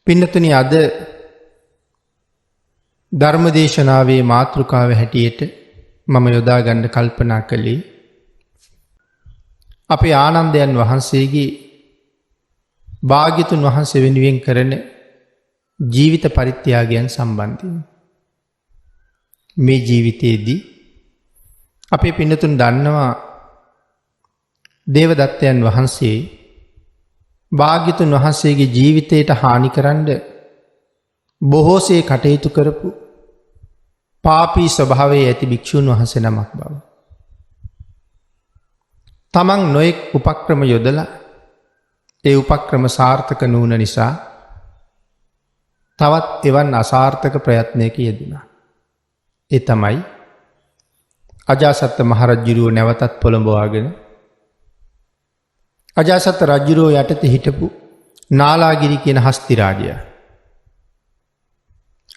පින්නතුනි අද ධර්මදේශනාවේ මාතෘකාව හැටියට මම යොදා ගන්න කල්පනා කළේ අපේ ආනන්දයන් වහන්සේගේ භාග්‍යතුන් වහන්සේ වෙනුවෙන් කරන ජීවිත පරිත්‍යාගයන් සම්බන්ධයෙන්. මේ ජීවිතයේදී අපේ පින්නතුන් දන්නවා දේවදත්තයන් වහන්සේ භාග්‍යතුන් වහන්සේගේ ජීවිතයට හානි කරන්න බොහෝසේ කටයුතු කරපු පාපී ස්වභාවයේ ඇති භික්ෂූන් වහන්සේ නමක් බව. තමන් නොයෙක් උපක්‍රම යොදලා ඒ උපක්‍රම සාර්ථක නොවුන නිසා තවත් එවන් අසාර්ථක ප්‍රයත්නයක යෙදුණා. ඒ තමයි අජාසත්ත මහරජුරුව නැවතත් පොළඹවාගෙන අජාසත්ත රජුරුව යටතේ හිටපු නාලාගිරි කියන හස්තිරාජයා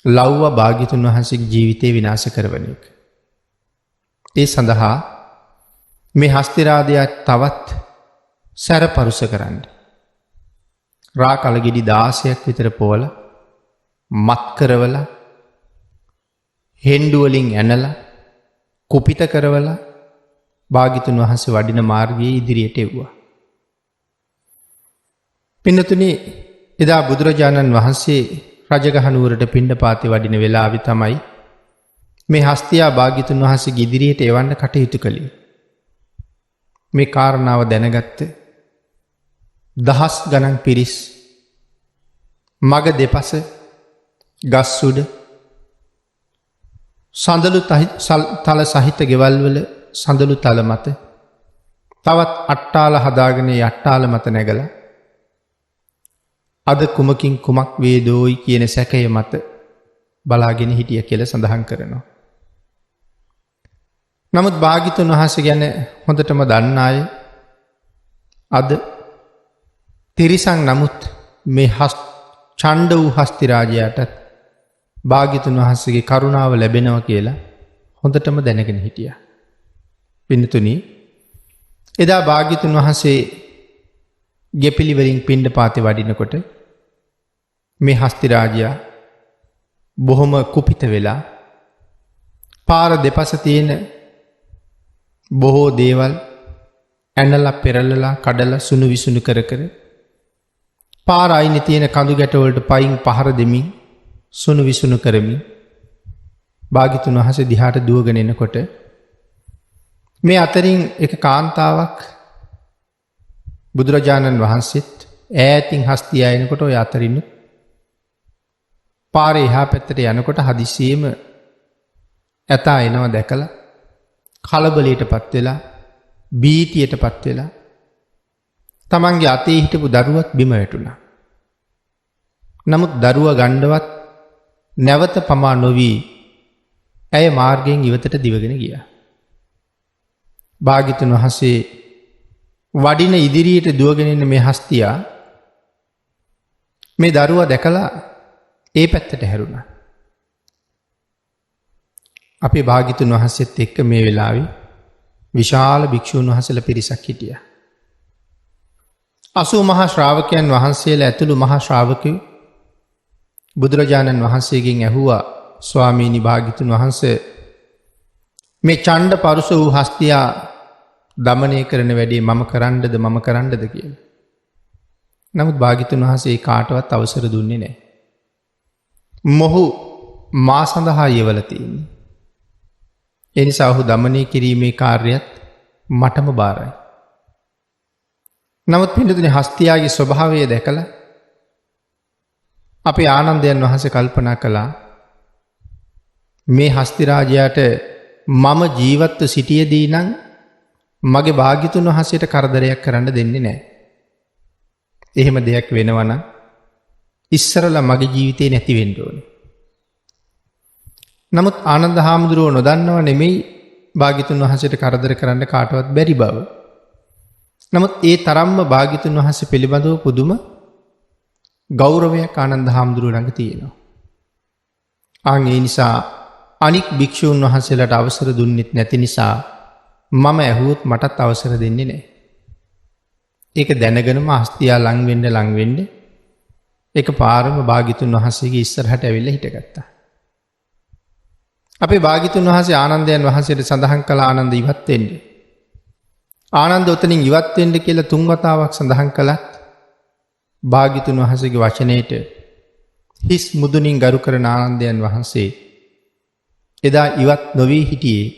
ලව්ව භාග්‍යතුන් වහන්සේගේ ජීවිතේ විනාශ කරවන එක. ඒ සඳහා මේ හස්තිරාජයා තවත් සැරපරුස කරන්න රා කලගෙඩි 16ක් විතර පොවල මත් කරවලා හෙන්ඩු වලින් ඇනලා කුපිත කරවලා භාග්‍යතුන් වහන්සේ වඩින මාර්ගයේ ඉදිරියට එව්වා. පින්නතුනි එදා බුදුරජාණන් වහන්සේ රජගහනුවරට පිණ්ඩපාතේ වඩින වෙලාවේ තමයි මේ හස්තියා භාග්‍යතුන් වහන්සේගේ ඉදිරියට එවන්න කටයුතු කළේ. මේ කාරණාව දැනගත්ත දහස් ගණන් පිරිස් මග දෙපස ගස් උඩ සඳලු තල සහිත ගෙවල් වල සඳලු තල මත තවත් අට්ටාල හදාගෙන අට්ටාල මත නැගලා අද කුමකින් කුමක් වේදෝයි කියන සැකය මත බලාගෙන හිටිය කියලා සඳහන් කරනවා. නමුත් භාග්‍යතුන් වහන්සේ ගැන හොඳටම දන්න අය අද තිරිසන් නමුත් මේ ඡණ්ඩ වූ හස්තිරාජයාටත් භාග්‍යතුන් වහන්සේගේ කරුණාව ලැබෙනවා කියලා හොඳටම දැනගෙන හිටියා. පින්නතුනි එදා භාග්‍යතුන් වහන්සේ ගෙපිලි වලින් පිණ්ඩපාතේ වඩිනකොට මේ හස්තිරාජයා බොහොම කුපිත වෙලා පාර දෙපස තියෙන බොහෝ දේවල් ඇනලා පෙරලලා කඩලා සුණු විසුණු කර කර පාර අයිනේ තියෙන කඳු ගැට වලට පයින් පහර දෙමින් සුණු විසුණු කරමින් භාග්‍යතුන් වහන්සේ දිහාට දුවගෙන එනකොට මේ අතරින් එක කාන්තාවක් බුදුරජාණන් වහන්සේත් ඈතින් හස්තිය එනකොට ඔය අතරින් පාරේ එහා පැත්තට යනකොට හදිසියෙම ඇතා එනවා දැකලා කලබලයටපත් වෙලා බීතියටපත් වෙලා තමන්ගේ අතේ හිටපු දරුවත් බිම වැටුණා. නමුත් දරුවා ගණ්ඩවත් නැවත පමා නොවී ඇය මාර්ගයෙන් ඉවතට දිවගෙන ගියා. භාග්‍යතුන් වහන්සේ වඩින ඉදිරියට දුවගෙන එන මේ හස්තියා මේ දරුවා දැකලා ඒ පැත්තට හැරුණා. අපේ භාග්‍යතුන් වහන්සේත් එක්ක මේ වෙලාවේ විශාල භික්ෂූන් වහන්සේලා පිරිසක් හිටියා. 80 මහා ශ්‍රාවකයන් වහන්සේලා ඇතුළු මහා ශ්‍රාවකයෝ බුදුරජාණන් වහන්සේගෙන් ඇහුවා ස්වාමීනි භාග්‍යතුන් වහන්සේ මේ ඡණ්ඩ පරුස වූ හස්තියා දමනය කරන වැඩේ මම කරන්නද කියලා. නමුත් භාග්‍යතුන් වහන්සේ කාටවත් අවසර දුන්නේ නැහැ. මොහු මා සඳහා යවලා තියෙන්නේ. ඒ නිසා ඔහු දමනය කිරීමේ කාර්යයත් මටම බාරයි. නමුත් පින්නතුනි හස්තියාගේ ස්වභාවය දැකලා අපේ ආනන්දයන් වහන්සේ කල්පනා කළා මේ හස්තිරාජයාට මම ජීවත්ව සිටියදී නම් මගේ භාග්‍යතුන් වහන්සේට කරදරයක් කරන්න දෙන්නේ නැහැ. එහෙම දෙයක් වෙනවා නම් ඉස්සරලා මගේ ජීවිතේ නැති වෙන්න ඕනේ. නමුත් ආනන්ද හාමුදුරුවෝ නොදන්නව නෙමෙයි භාග්‍යතුන් වහන්සේට කරදර කරන්න කාටවත් බැරි බව. නමුත් ඒ තරම්ම භාග්‍යතුන් වහන්සේ පිළිබඳව පුදුම ගෞරවයක් ආනන්ද හාමුදුරුවෝ ළඟ තියෙනවා. ඒ නිසා අනික් භික්ෂූන් වහන්සේලාට අවසර දුන්නෙත් නැති නිසා මම ඇහුවොත් මටත් අවසර දෙන්නේ නැහැ. ඒක දැනගෙනම හස්තියා ලං වෙන්න එක පාරම භාග්‍යතුන් වහන්සේගේ ඉස්සරහට ඇවිල්ලා හිටගත්තා. අපේ භාග්‍යතුන් වහන්සේ ආනන්දයන් වහන්සේට සඳහන් කළ ආනන්ද ඉවත් වෙන්න. ආනන්ද ඔතනින් ඉවත් වෙන්න කියලා 3 වතාවක් සඳහන් කළත් භාග්‍යතුන් වහන්සේගේ වචනයට හිස් මුදුනින් ගරු කරන ආනන්දයන් වහන්සේ එදා ඉවත් නොවී හිටියේ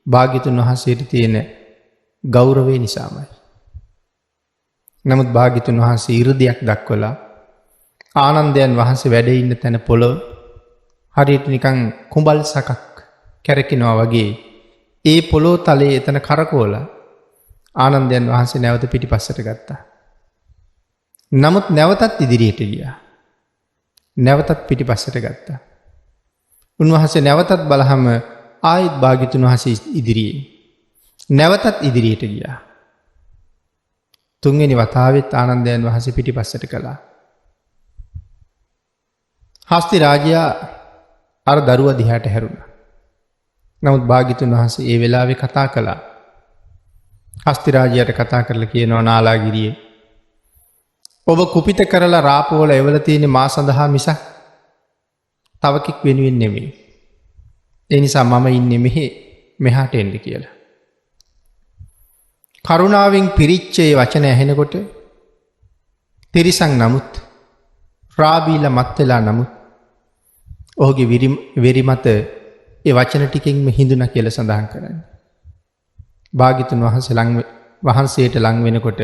භාග්‍යතුන් වහන්සේට තියෙන ගෞරවය නිසාමයි. නමුත් භාග්‍යතුන් වහන්සේ 이르දියක් දක්වලා ආනන්දයන් වහන්සේ වැඩ ඉන්න තැන පොළොව හරියට නිකන් කුඹල් සකක් කැරකෙනවා වගේ ඒ පොළොව තලයේ එතන කරකවලා ආනන්දයන් වහන්සේ නැවත පිටිපස්සට ගත්තා. නමුත් නැවතත් ඉදිරියට ගියා. නැවතත් පිටිපස්සට ගත්තා. උන්වහන්සේ නැවතත් බලහම ආයෙත් භාග්‍යතුන් වහන්සේ ඉදිරියේ නැවතත් ඉදිරියට ගියා. 3 වෙනි වතාවෙත් ආනන්දයන් වහන්සේ පිටිපස්සට කළා. හස්ති රාජයා අර දරුවා දිහාට හැරුණා. නමුත් භාග්‍යතුන් වහන්සේ ඒ වෙලාවේ කතා කළා. හස්ති රාජයාට කතා කරලා කියනවා නාලාගිරියේ ඔබ කුපිත කරලා රාපවල එවල තියෙන මා සඳහා මිසක් තව කික් වෙනුවෙන් නෙමෙයි. ඒ නිසා මම ඉන්නේ මෙහාට එන්න කියලා. කරුණාවෙන් පිරිච්ච ඒ වචන ඇහෙනකොට තිරිසන් නමුත් රාබීලා මත් වෙලා නමුත් ඔහුගේ වෙරි මත ඒ වචන ටිකෙන්ම හිඳුණා කියලා සඳහන් කරන්නේ. භාග්‍යතුන් වහන්සේට ලං වෙනකොට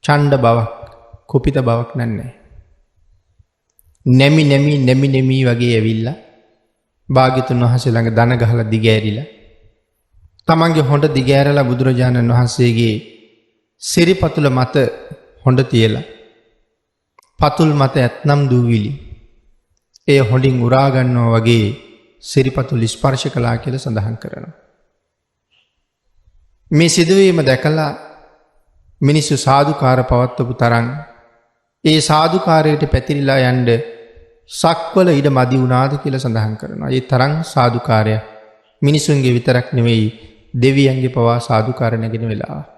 ඡණ්ඩ බවක් කුපිත බවක් නැහැ. නැමි වගේ ඇවිල්ලා භාග්‍යතුන් වහන්සේ ළඟ දන ගහලා දිගෑරිලා තමන්ගේ හොඬ දිගෑරලා බුදුරජාණන් වහන්සේගේ සිරිපතුල මත හොඬ තියලා පතුල් මත ඇත්නම් දූවිලි ඒ හොඬින් උරා ගන්නවා වගේ සිරිපතුල් ස්පර්ශ කළා කියලා සඳහන් කරනවා. මේ සිදුවීම දැකලා මිනිස්සු සාදුකාර පවත්වපු තරම් ඒ සාදුකාරයට පැතිරිලා යන්න සක්වල ඉඩ මදි වුණාද කියලා සඳහන් කරනවා. ඒ තරම් සාදුකාරය මිනිසුන්ගේ විතරක් නෙවෙයි දෙවියන්ගේ පවා සාදුකාර නැගෙන වෙලාවක්.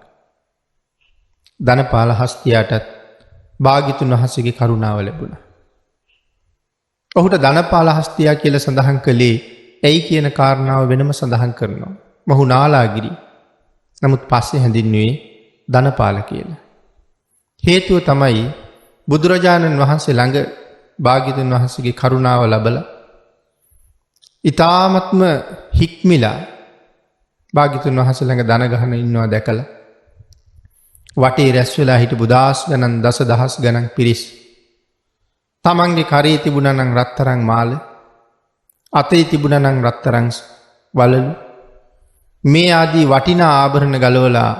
ධනපාල හස්තියාටත් භාග්‍යතුන් වහන්සේගේ කරුණාව ලැබුණා. ඔහුට ධනපාල හස්තියා කියලා සඳහන් කළේ ඇයි කියන කාරණාව වෙනම සඳහන් කරනවා. මොහු නාලාගිරි. නමුත් පස්සේ හැඳින්වුවේ ධනපාල කියලා. හේතුව තමයි බුදුරජාණන් වහන්සේ ළඟ භාග්‍යතුන් වහන්සේගේ කරුණාව ලැබලා ඊ타ත්ම හික්මිලා භාග්‍යතුන් වහන්සේ ළඟ දන ගහන ඉන්නවා දැකලා වටේ රැස් වෙලා හිටපු දහස් ගණන් දසදහස් ගණන් පිරිස් තමන්ගේ කරේ තිබුණා නම් රත්තරන් මාල අතේ තිබුණා නම් රත්තරන් වලලු මේ ආදී වටිනා ආභරණ ගලවලා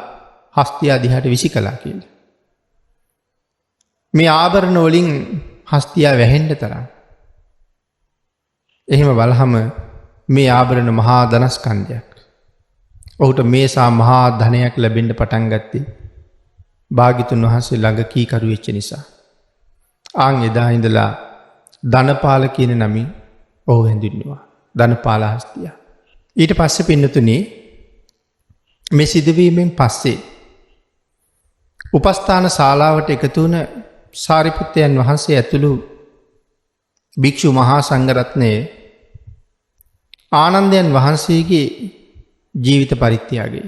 හස්තියා දිහාට විසිකලා කියලා. මේ ආභරණ වලින් හස්තියා වැහෙන්න තරම්. එහෙම බලහම මේ ආභරණ මහා ධනස්කන්ධයක්. ඔහුට මේසා මහා ධනයක් ලැබෙන්න පටන් ගත්තේ භාග්‍යතුන් වහන්සේ ළඟ කීකරු වෙච්ච නිසා. ආන් එදා ඉඳලා ධනපාල කියන නමින් ඔහු හැඳින්වුවා. ධනපාල හස්තියා. ඊට පස්සේ පින්නතුනේ මේ සිදුවීමෙන් පස්සේ උපස්ථාන ශාලාවට එකතු වුණ සාරිපුත්තයන් වහන්සේ ඇතුළු භික්ෂු මහා සංඝරත්නය ආනන්දයන් වහන්සේගේ ජීවිත පරිත්‍යාගය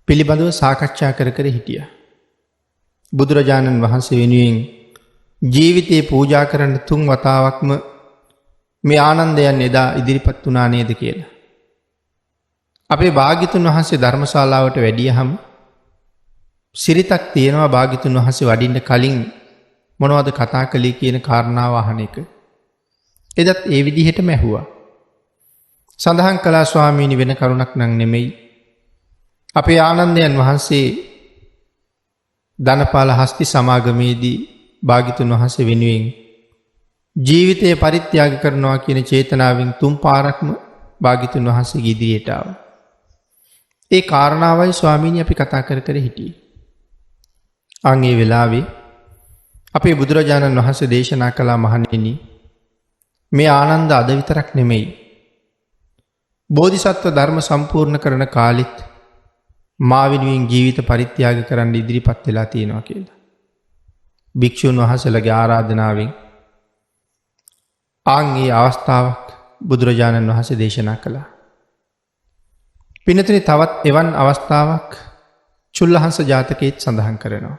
පිළිබඳව සාකච්ඡා කර හිටියා. බුදුරජාණන් වහන්සේ වෙනුවෙන් ජීවිතේ පූජා කරන්න 3 වතාවක්ම මේ ආනන්දයන් එදා ඉදිරිපත් වුණා නේද කියලා. අපේ භාග්‍යතුන් වහන්සේ ධර්මශාලාවට වැඩියහම සිරිතක් තියෙනවා භාග්‍යතුන් වහන්සේ වඩින්න කලින් මොනවද කතා කළේ කියන කාරණාව අහන එක. එදත් ඒ විදිහටම ඇහුවා. සඳහන් කළා ස්වාමීනි වෙන කරුණක් නම් නෙමෙයි. අපේ ආනන්දයන් වහන්සේ ධනපාල හස්ති සමාගමේදී භාග්‍යතුන් වහන්සේ වෙනුවෙන් ජීවිතය පරිත්‍යාග කරනවා කියන චේතනාවෙන් 3 පාරක්ම භාග්‍යතුන් වහන්සේගේ ඉදිරියට ආවා. ඒ කාරණාවයි ස්වාමීනි අපි කතා කර හිටියේ. අන් ඒ වෙලාවේ අපේ බුදුරජාණන් වහන්සේ දේශනා කළා මහණෙනි මේ ආනන්ද අද විතරක් නෙමෙයි බෝධිසත්ව ධර්ම සම්පූර්ණ කරන කාලෙත් මා වෙනුවෙන් ජීවිත පරිත්‍යාග කරන්න ඉදිරිපත් වෙලා තියෙනවා කියලා. භික්ෂූන් වහන්සේලාගේ ආරාධනාවෙන් ආන්ගේ අවස්ථාවක් බුදුරජාණන් වහන්සේ දේශනා කළා. පින්නතුනි තවත් එවන් අවස්ථාවක් චුල්ලහංස ජාතකයේත් සඳහන් කරනවා.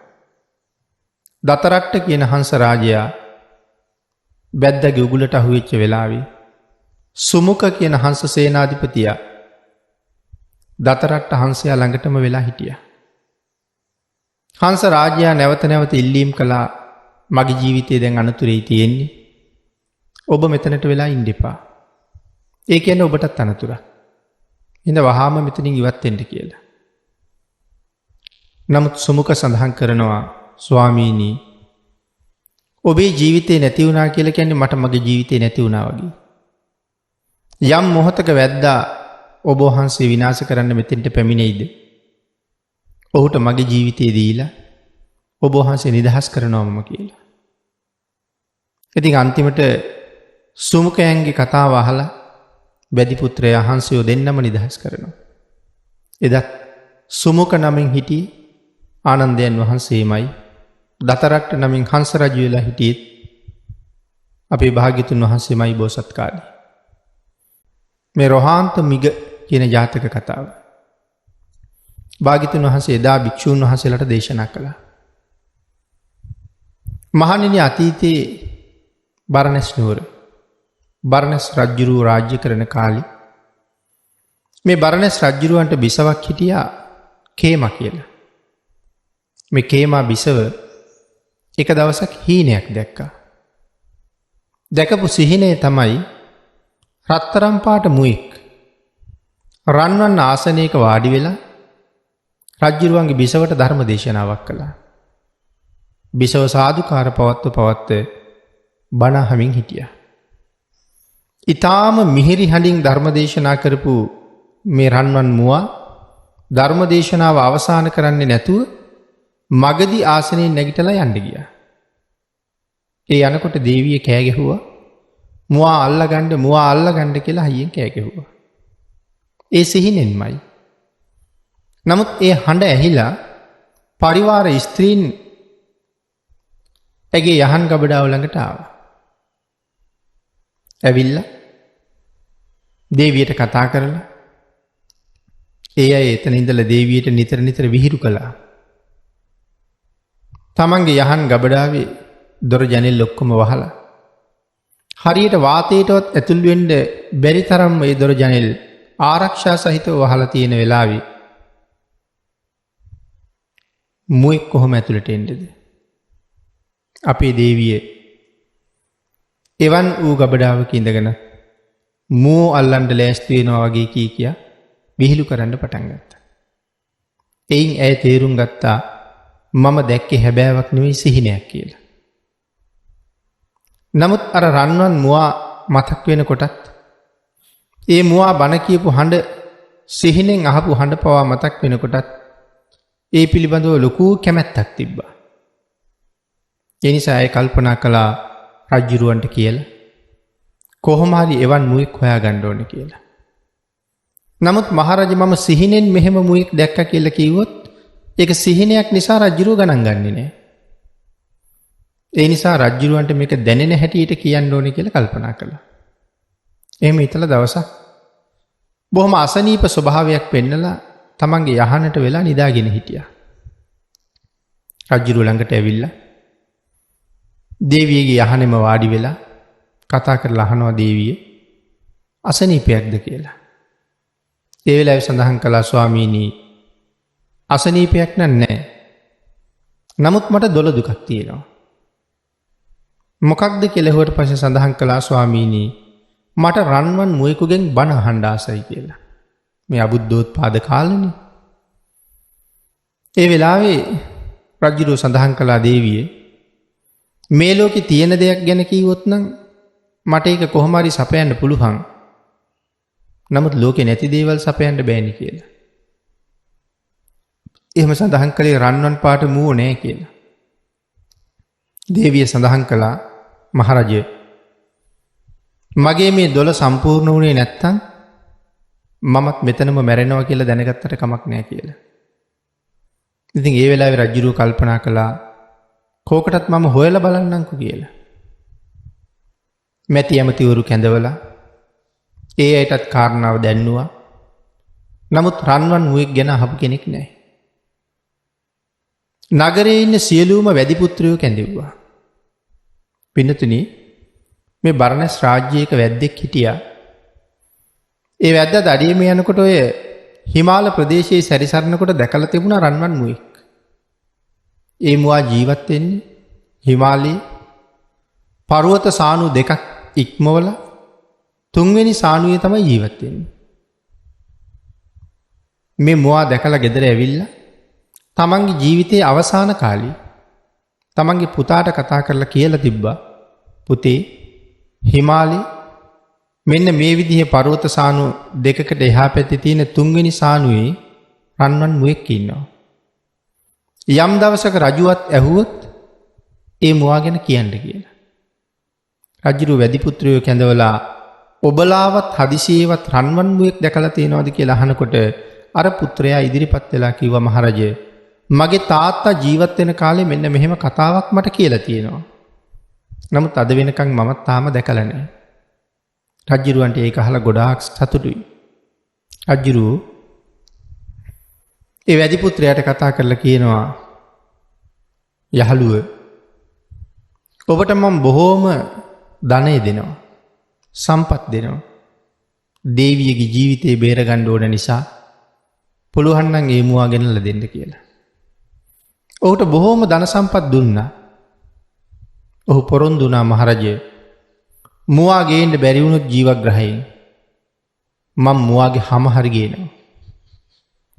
දතරට්ට කියන හංස රාජයා බැද්දගේ උගුලට අහුවෙච්ච වෙලාවේ සුමුක කියන හංස සේනාධිපතියා දතරට්ට හංසයා ළඟටම වෙලා හිටියා. හංස රාජයා නැවත නැවත ඉල්ලීම් කළා මගේ ජීවිතේ දැන් අනතුරේ තියෙන්නේ. ඔබ මෙතනට වෙලා ඉන්න එපා. ඒ කියන්නේ ඔබටත් අනතුරක්. ඉඳ වහාම මෙතනින් ඉවත් වෙන්න කියලා. නමුත් සුමුක සඳහන් කරනවා ස්වාමීනි ඔබේ ජීවිතේ නැති වුණා කියලා කියන්නේ මට මගේ ජීවිතේ නැති වුණා වගේ. යම් මොහතක වැද්දා ඔබ වහන්සේ විනාශ කරන්න මෙතෙන්ට පැමිණෙයිද? ඔහුට මගේ ජීවිතේ දීලා ඔබ වහන්සේ නිදහස් කරනවම කියලා. ඉතින් අන්තිමට සුමුකයන්ගේ කතාව අහලා බැදි පුත්‍රයා හංසයෝ දෙන්නම නිදහස් කරනවා. එදත් සුමුක නමින් හිටියේ ආනන්දයන් වහන්සේමයි. දතරට්ට නමින් හංස රජු වෙලා හිටියෙත් අපේ භාග්‍යතුන් වහන්සේමයි බෝසත් කාලේ. මේ රොහාන්ත මිග කියන ජාතක කතාව භාග්‍යතුන් වහන්සේ එදා භික්ෂූන් වහන්සේලාට දේශනා කළා. මහණෙනි අතීතයේ බරණැස් නුවර බරණැස් රජුරුව රාජ්‍ය කරන කාලේ මේ බරණැස් රජුරුවන්ට බිසවක් හිටියා කේමා කියලා. මේ කේමා බිසව එක දවසක් හීනයක් දැක්කා. දැකපු සිහිනය තමයි රත්තරම් පාට මුවෙක් රන්වන් ආසනයක වාඩි වෙලා රජ්ජුරුවන්ගේ බිසවට ධර්ම දේශනාවක් කළා. බිසව සාදුකාර පවත්ව බණ අහමින් හිටියා. ඊටාම මිහිරි හඬින් ධර්ම දේශනා කරපු මේ රන්වන් මුවා ධර්ම දේශනාව අවසන් කරන්නේ නැතුව මගදී ආසනයෙන් නැගිටලා යන්න ගියා. ඒ යනකොට දේවිය කෑ ගැහුවා මුවා අල්ලගන්න කියලා හයියෙන් කෑ ගැහුවා. ඒ සිහිනෙන්මයි. නමුත් ඒ හඬ ඇහිලා පරිවාර ස්ත්‍රීන් ඇගේ යහන් ගබඩාව ළඟට ආවා. ඇවිල්ලා දේවියට කතා කරලා ඒ අය එතන ඉඳලා දේවියට නිතර විහිළු කළා. තමන්ගේ යහන් ගබඩාවේ දොර ජනෙල් ඔක්කොම වහලා හරියට වාතයටවත් ඇතුල් වෙන්න බැරි තරම් මේ දොර ජනෙල් ආරක්ෂා සහිතව වහලා තියෙන වෙලාවේ මුවෙක් කොහොම ඇතුළට එන්නේද? අපේ දේවිය එවන් වූ ගබඩාවක ඉඳගෙන මෝ අල්ලන්න ලෑස්ති වෙනවා වගේ කියා විහිළු කරන්න පටන් ගත්තා. එයින් ඇය තේරුම් ගත්තා මම දැක්කේ හැබෑවක් නෙවෙයි සිහිනයක් කියලා. නමුත් අර රන්වන් මුවා මතක් වෙනකොටත් ඒ මුවා බණ කියපු හඬ සිහිනෙන් අහපු හඬ පවා මතක් වෙනකොටත් ඒ පිළිබඳව ලොකු කැමැත්තක් තිබ්බා. ඒ නිසා ඇය කල්පනා කළා රජුරවන්ට කියලා කොහොම හරි එවන් මුවෙක් හොයාගන්න ඕනේ කියලා. නමුත් මහරජා මම සිහිනෙන් මෙහෙම මුවෙක් දැක්කා කියලා කිව්වොත් ඒක සිහිනයක් නිසා රජුරව ගණන් ගන්නේ නැහැ. ඒ නිසා රජුරවන්ට මේක දැනෙන හැටියට කියන්න ඕනේ කියලා කල්පනා කළා. එහෙම හිතලා දවසක් බොහොම අසනීප ස්වභාවයක් පෙන්නලා තමන්ගේ යහනට වෙලා නිදාගෙන හිටියා. රජුරුව ළඟට ඇවිල්ලා දේවියගේ යහනෙම වාඩි වෙලා කතා කරලා අහනවා දේවිය අසනීපයක්ද කියලා. ඒ වෙලාවේ සඳහන් කළා ස්වාමීනි අසනීපයක් නෑ. නමුත් මට දොළ දුකක් තියෙනවා. මොකක්ද කියලා හොවට පස්සේ සඳහන් කළා ස්වාමීනි මට රන්වන් මුවෙකුගෙන් බණ අහන්න ආසයි කියලා. මේ අබුද්ධෝත්පාද කාලෙනේ. ඒ වෙලාවේ රජුරෝ සඳහන් කළා දේවිය මේ ලෝකේ තියෙන දෙයක් ගැන කිව්වොත් නම් මට ඒක කොහොම හරි සපයන්න පුළුවන්. නමුත් ලෝකේ නැති දේවල් සපයන්න බෑනේ කියලා. එහෙම සඳහන් කළේ රන්වන් පාට මුව නෑ කියලා. දේවිය සඳහන් කළා මහරජය මගේ මේ දොළ සම්පූර්ණ වුණේ නැත්තම් මමත් මෙතනම මැරෙනවා කියලා දැනගත්තට කමක් නෑ කියලා. ඉතින් ඒ වෙලාවේ රජුරුව කල්පනා කළා කෝකටත් මම හොයලා බලන්නම්කෝ කියලා. මැති ඇමතිවරු කැඳවලා ඒ අයටත් කාරණාව දැන්නුවා. නමුත් රන්වන් මුවෙක් ගැන අහපු කෙනෙක් නැහැ. නගරයේ ඉන්න සියලුම වැදිපුත්‍රයෝ කැඳෙව්වා. පින්නතුනි මේ බරණැස් රාජ්‍යයක වැද්දෙක් හිටියා. ඒ වැද්දා දඩියම යනකොට ඔය හිමාල ප්‍රදේශයේ සැරිසරනකොට දැකලා තිබුණා රන්වන් මුවෙක්. ඒ මුවා ජීවත් වෙන්නේ හිමාලයේ පර්වත සානු දෙකක් ඉක්මවලා තුන්වෙනි සානුවේ තමයි ජීවත් වෙන්නේ. මේ මුවා දැකලා ගෙදර ඇවිල්ලා තමන්ගේ ජීවිතයේ අවසාන කාලේ තමන්ගේ පුතාට කතා කරලා කියලා තිබ්බා, පුතේ හිමාලයේ මෙන්න මේ විදිහේ පර්වත සානු දෙකකට එහා පැත්තේ තියෙන තුන්වෙනි සානුවේ රන්වන් මුවෙක් ඉන්නවා. යම් දවසක රජුවත් ඇහුවොත් ඒ මුවා ගැන කියන්න කියලා. රජුරු වැදිපුත්‍රයෝ කැඳවලා ඔබලාවත් හදිසියේවත් රන්වන් මුවෙක් දැකලා තියෙනවද කියලා අහනකොට අර පුත්‍රයා ඉදිරිපත් වෙලා කිව්වා, මහරජය මගේ තාත්තා ජීවත් වෙන කාලේ මෙන්න මෙහෙම කතාවක් මට කියලා තියෙනවා. නමුත් අද වෙනකන් මමත් තාම දැකලා නැහැ. රජුරවන්ට ඒක අහලා ගොඩාක් සතුටුයි. රජුරු ඒ වැදිපුත්‍රයාට කතා කරලා කියනවා, යහළුව ඔබට මම බොහෝම ධනය දෙනවා, සම්පත් දෙනවා. දේවියගේ ජීවිතේ බේරගන්න ඕන නිසා පුළුවන් නම් ඒ මුවා ගෙනල්ලා දෙන්න කියලා. ඔහුට බොහෝම ධන සම්පත් දුන්නා. ඔහු පොරොන්දු වුණා, මහරජය මුවා ගේන්න බැරි වුණොත් ජීවග්‍රහයෙන් මම මුවාගේ හැම හරි ගේනවා.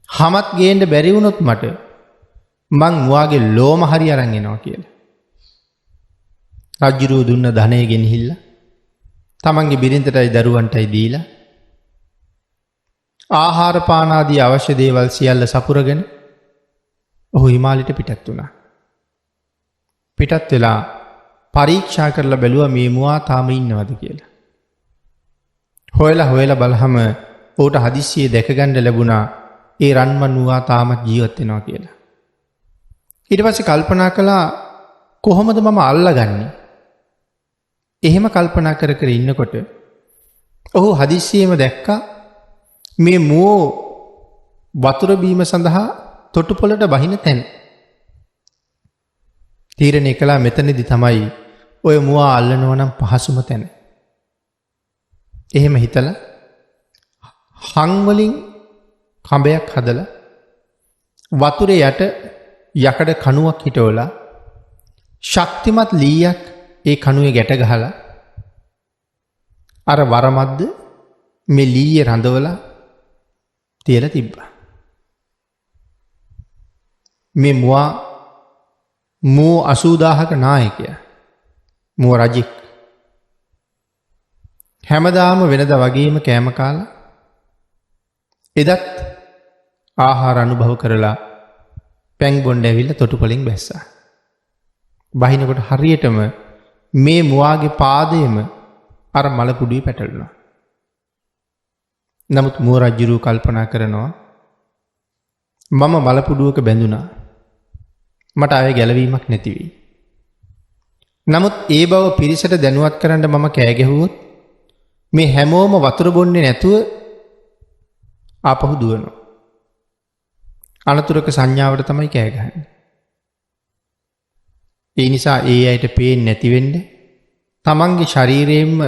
හැමත් ගේන්න බැරි වුණොත් මට මං මුවාගේ ලෝම හරි අරන් එනවා කියලා. රජුරෝ දුන්න ධනය ගෙනහිල්ලා තමන්ගේ බිරිඳටයි දරුවන්ටයි දීලා ආහාර පාන ආදී අවශ්‍ය දේවල් සියල්ල සපුරගෙන ඔහු හිමාලයට පිටත් වුණා. පිටත් වෙලා පරීක්ෂා කරලා බැලුවා මේ මුවා තාම ඉන්නවද කියලා. හොයලා බලහම ඔහුට හදිස්සියේ දැක ගන්න ලැබුණා ඒ රන්වන් මුවා තාමත් ජීවත් වෙනවා කියලා. ඊට පස්සේ කල්පනා කළා, කොහොමද මම අල්ලගන්නේ? එහෙම කල්පනා කර කර ඉන්නකොට ඔහු හදිස්සියෙම දැක්කා මේ මුවෝ වතුර බීම සඳහා තොටුපළට බහින තැන. තීරණය කළා මෙතනදී තමයි ඔය මුවා අල්ලනවා නම් පහසුම තැන. එහෙම හිතලා හං වලින් කඹයක් හදලා වතුරේ යට යකඩ කණුවක් හිටවලා ශක්තිමත් ලීයක් ඒ කණුවේ ගැට ගහලා අර වරමද්ද මේ ලීයේ රඳවලා තියලා තිබ්බා. මේ මුවා 80000ක නායකයා, මුව රජෙක්. හැමදාම වෙනද වගේම කෑම කාලා එදත් ආහාර අනුභව කරලා පැන් බොන්න ඇවිල්ලා තොටුපළෙන් බැස්සා. බහිනකොට හරියටම මේ මුවාගේ පාදයේම අර මලපුඩුවේ පැටළුණා. නමුත් මුව රජුරු කල්පනා කරනවා, මම මලපුඩුවක බැඳුණා, මට ආයෙ ගැලවීමක් නැති වෙයි. නමුත් ඒ බව පිරිසට දැනුවත් කරන්න මම කෑ ගැහුවොත් මේ හැමෝම වතුර බොන්නේ නැතුව ආපහු දුවනවා. අනතුරක සංඥාවට තමයි කෑ ගහන්නේ. ඒ නිසා ඒ අයට පේන්නේ නැති වෙන්න තමන්ගේ ශරීරයෙන්ම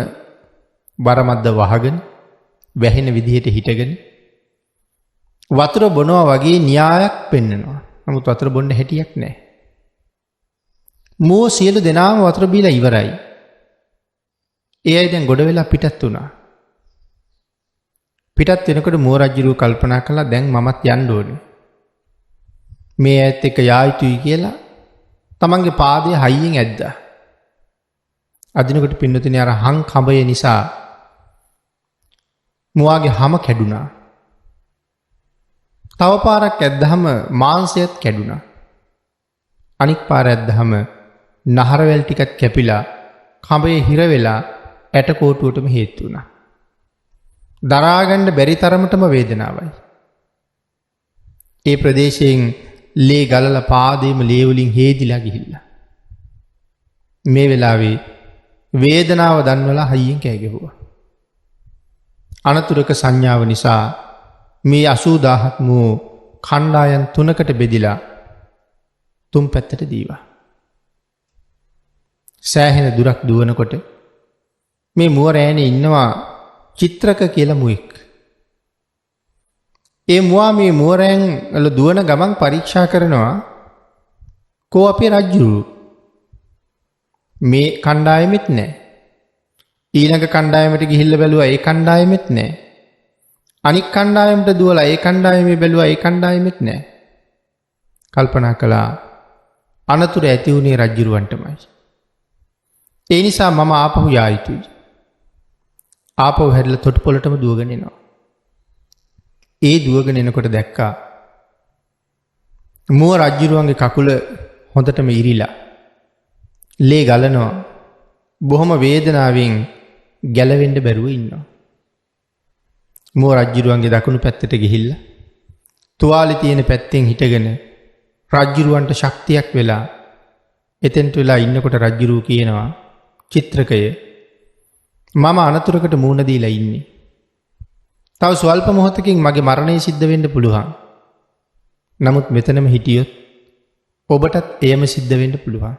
බරමද්ද වහගෙන වැහෙන විදිහට හිටගෙන වතුර බොනවා වගේ න්‍යායක් පෙන්නනවා. නමුත් වතුර බොන්න හැටියක් නැහැ. මෝ සියලු දෙනාම වතුර බීලා ඉවරයි. ඒ අය දැන් ගොඩ වෙලා පිටත් වුණා. පිටත් වෙනකොට මෝ රජුරු කල්පනා කළා, දැන් මමත් යන්න ඕනේ. මේ ඇත් එක්ක යා යුතුයි කියලා තමන්ගේ පාදයේ හයියෙන් ඇද්දා. අදිනකොට පින්නතුනේ අර හං කඹය නිසා මුවාගේ හැම කැඩුනා. තව පාරක් ඇද්දාම මාංශයත් කැඩුනා. අනික් පාර ඇද්දාම නහරවැල් ටිකක් කැපිලා කඹේ හිර වෙලා ඇටකොටුවටම හේතු වුණා. දරා ගන්න බැරි තරමටම වේදනාවයි. ඒ ප්‍රදේශයෙන් ලේ ගලලා පාදේම ලේ වලින් හේදිලා ගිහිල්ලා. මේ වෙලාවේ වේදනාව දන්වලා හයියෙන් කෑ ගැහුවා. අනතුරක සංඥාව නිසා මේ 80000ක් මෝ කණ්ඩායම් 3කට බෙදිලා තුන් පැත්තට දීවා. සෑහෙන දුරක් දුවනකොට මේ මුව රෑනේ ඉන්නවා චිත්‍රක කියලා මුවෙක්. ඒ මුවා මේ මුව රෑන් වල දුවන ගමන් පරීක්ෂා කරනවා කෝ අපේ රජුරු මේ කණ්ඩායමෙත් නැහැ. ඊළඟ කණ්ඩායමට ගිහිල්ලා බැලුවා ඒ කණ්ඩායමෙත් නැහැ. අනික් කණ්ඩායමට දුවලා ඒ කණ්ඩායමේ බැලුවා ඒ කණ්ඩායමෙත් නැහැ. කල්පනා කළා අනතුරු ඇති වුණේ රජුරවන්ටමයි. ඒ නිසා මම ආපහු යා යුතුයි. ආපහු හැරිලා තොටුපළටම දුවගෙන එනවා. ඒ දුවගෙන එනකොට දැක්කා මුව රජුරුවන්ගේ කකුල හොඳටම ඉරිලා ලේ ගලනවා. බොහොම වේදනාවෙන් ගැලවෙන්න බැරුව ඉන්නවා. මුව රජුරුවන්ගේ දකුණු පැත්තට ගිහිල්ලා තුවාලේ තියෙන පැත්තෙන් හිටගෙන රජුරුවන්ට ශක්තියක් වෙලා එතෙන්ට වෙලා ඉන්නකොට රජුරුව කියනවා චිත්‍රකය මම අනතුරකට මුහුණ දීලා ඉන්නේ. තව ස්වල්ප මොහොතකින් මගේ මරණය සිද්ධ වෙන්න පුළුවන්. නමුත් මෙතනම හිටියොත් ඔබටත් එයම සිද්ධ වෙන්න පුළුවන්.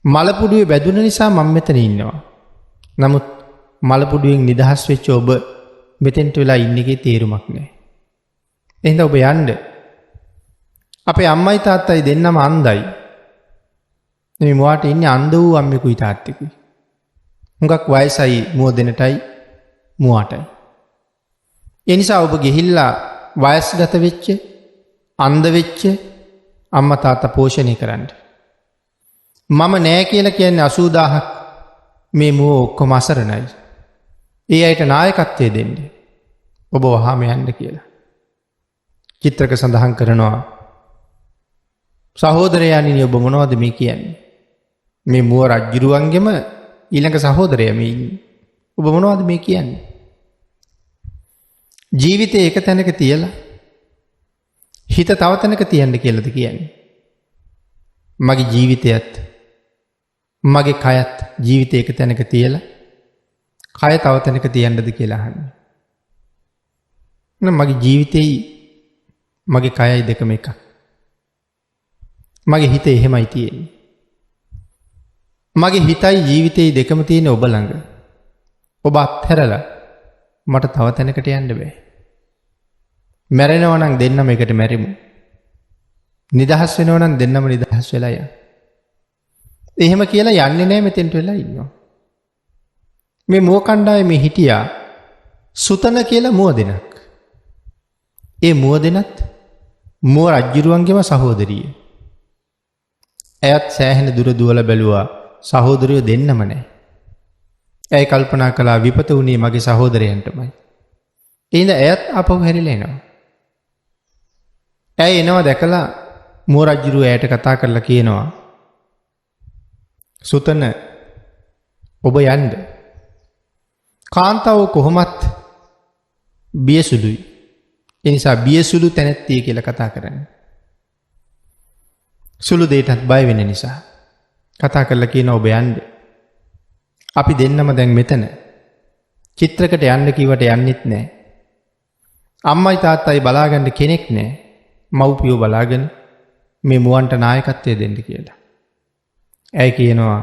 මලපුඩුවේ වැදුන නිසා මම මෙතන ඉන්නවා. නමුත් මලපුඩුවෙන් නිදහස් වෙච්ච ඔබ මෙතෙන්ට වෙලා ඉන්න එකේ තේරුමක් නැහැ. එහෙනම් ඔබ යන්න. අපේ අම්මයි තාත්තයි දෙන්නම අන්ධයි. මේ මුවාට ඉන්නේ අන්ධ වූ අම්මෙකුයි තාත්තෙකුයි. හුඟක් වයසයි මුව දෙනටයි මුවාටයි. ඒ නිසා ඔබ ගිහිල්ලා වයස්ගත වෙච්ච අන්ධ වෙච්ච අම්මා තාත්තා පෝෂණය කරන්න. මම නෑ කියලා කියන්නේ 80000ක් මේ මුව ඔක්කොම අසරණයි. ඒ අයට නායකත්වය දෙන්න. ඔබ වහාම යන්න කියලා. චිත්‍රක සඳහන් කරනවා සහෝදරයන්නි ඔබ මොනවද මේ කියන්නේ? මේ මුව රජුරුවන්ගෙම ඊළඟ සහෝදරයා මේ ඉන්නේ. ඔබ මොනවද මේ කියන්නේ? ජීවිතේ එක තැනක තියලා හිත තව තැනක තියන්න කියලාද කියන්නේ? මගේ ජීවිතයත් මගේ කයත් ජීවිතේ එක තැනක තියලා කය තව තැනක තියන්නද කියලා අහන්නේ. මගේ ජීවිතේයි මගේ කයයි දෙකම එකක්. මගේ හිතේ එහෙමයි තියෙන්නේ. මගේ හිතයි ජීවිතේයි දෙකම තියෙන ඔබ ළඟ. ඔබ අත්හැරලා මට තව තැනකට යන්න බෑ. මැරෙනවා නම් දෙන්නම එකට මැරිමු. නිදහස් වෙනවා නම් දෙන්නම නිදහස් වෙලා යන්න. එහෙම කියලා යන්නේ නැහැ මෙතෙන්ට වෙලා ඉන්නවා. මේ මුව කණ්ඩායමේ හිටියා සුතන කියලා මුව දෙනක්. ඒ මුව දෙනත් මුව රජුරුවන්ගේම සහෝදරිය. ඇයත් සෑහෙන දුර දුවලා බැලුවා සහෝදරයෝ දෙන්නම නැහැ. ඇය කල්පනා කළා විපත වුණේ මගේ සහෝදරයන්ටමයි. එහෙනම් ඇයත් ආපහු හැරිලා එනවා. ඇය එනවා දැකලා මුව රජුරුව ඇයට කතා කරලා කියනවා සුතන ඔබ යන්න. කාන්තාව කොහොමත් බියසුළුයි. ඒ නිසා බියසුළු තැනැත්තිය කියලා කතා කරන්නේ. සුළු දෙයටත් බය වෙන නිසා කතා කරලා කියන ඔබ යන්න. අපි දෙන්නම දැන් මෙතන. චිත්‍රකට යන්න කිව්වට යන්නෙත් නැහැ. අම්මයි තාත්තයි බලාගන්න කෙනෙක් නැහැ. මව්පියෝ බලාගෙන මේ මුවන්ට නායකත්වය දෙන්න කියලා. ඇයි කියනවා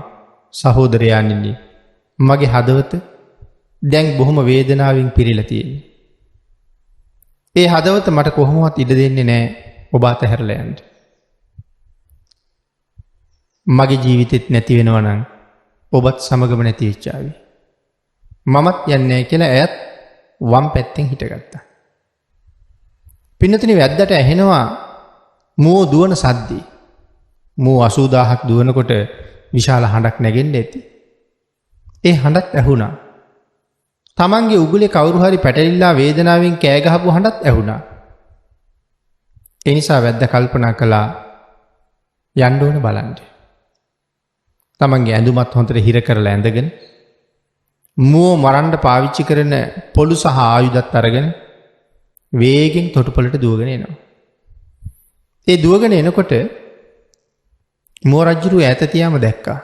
සහෝදරයාණනි මගේ හදවත දැන් බොහොම වේදනාවෙන් පිරීලා තියෙන්නේ. ඒ හදවත මට කොහොමවත් ඉඩ දෙන්නේ නැහැ ඔබ අතහැරලා යන්න. මගේ ජීවිතෙත් නැති වෙනවා නම් ඔබත් සමගම නැති වෙච්චාවි. මමත් යන්නේ නැහැ කියලා ඇයත් වම් පැත්තෙන් හිටගත්තා. පින්නතුනි වැද්දට ඇහෙනවා මුව දුවන සද්දේ. මුව 80000ක් දුවනකොට විශාල හඬක් නැගෙන්න ඇති. ඒ හඬත් ඇහුණා. තමන්ගේ උගුලේ කවුරු හරි පැටලිලා වේදනාවෙන් කෑ ගහපු හඬත් ඇහුණා. ඒ නිසා වැද්ද කල්පනා කළා යන්න ඕන බලන්න. තමන්ගේ ඇඳුමත් හොඳට හිර කරලා ඇඳගෙන මුව මරන්න පාවිච්චි කරන පොළු සහ ආයුධත් අරගෙන වේගෙන් තොටුපළට දුවගෙන එනවා. ඒ දුවගෙන එනකොට මුව රජ්ජුරුව ඈත තියාම දැක්කා.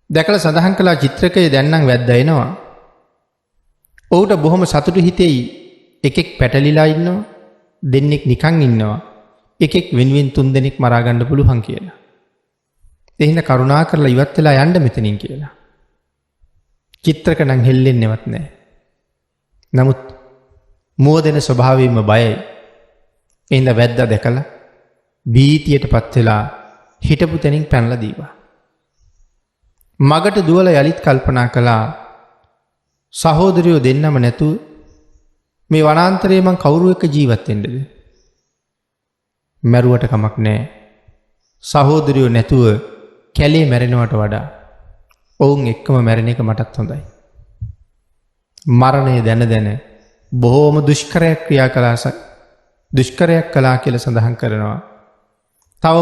දැකලා සඳහන් කළා චිත්‍රකය දැන් නම් වැද්දා එනවා. ඔහුට බොහොම සතුටු හිතෙයි එකෙක් පැටලිලා ඉන්නවා, දෙන්නෙක් නිකන් ඉන්නවා, එකෙක් වෙනුවෙන් 3 දෙනෙක් මරා ගන්න පුළුවන් කියලා. එහෙනම් කරුණා කරලා ඉවත් වෙලා යන්න මෙතනින් කියලා. චිත්‍රක නම් හෙල්ලෙන්නේවත් නැහැ. නමුත් මුව දෙන ස්වභාවයෙන්ම බයයි. එහෙනම් වැද්දා දැකලා බීතියටපත් වෙලා හිටපු තැනින් පැනලා දීවා. මගට දුවලා යලිත් කල්පනා කළා සහෝදරයෝ දෙන්නම නැතුව මේ වනාන්තරයේ මං කවුරු එක්ක ජීවත් වෙන්නද? මැරුවට කමක් නැහැ. සහෝදරයෝ නැතුව කැලේ මැරෙනවට වඩා ඔවුන් එක්කම මැරෙන එක මටත් හොඳයි. මරණය දැන බොහෝම දුෂ්කරයක් කළා කියලා සඳහන් කරනවා. තව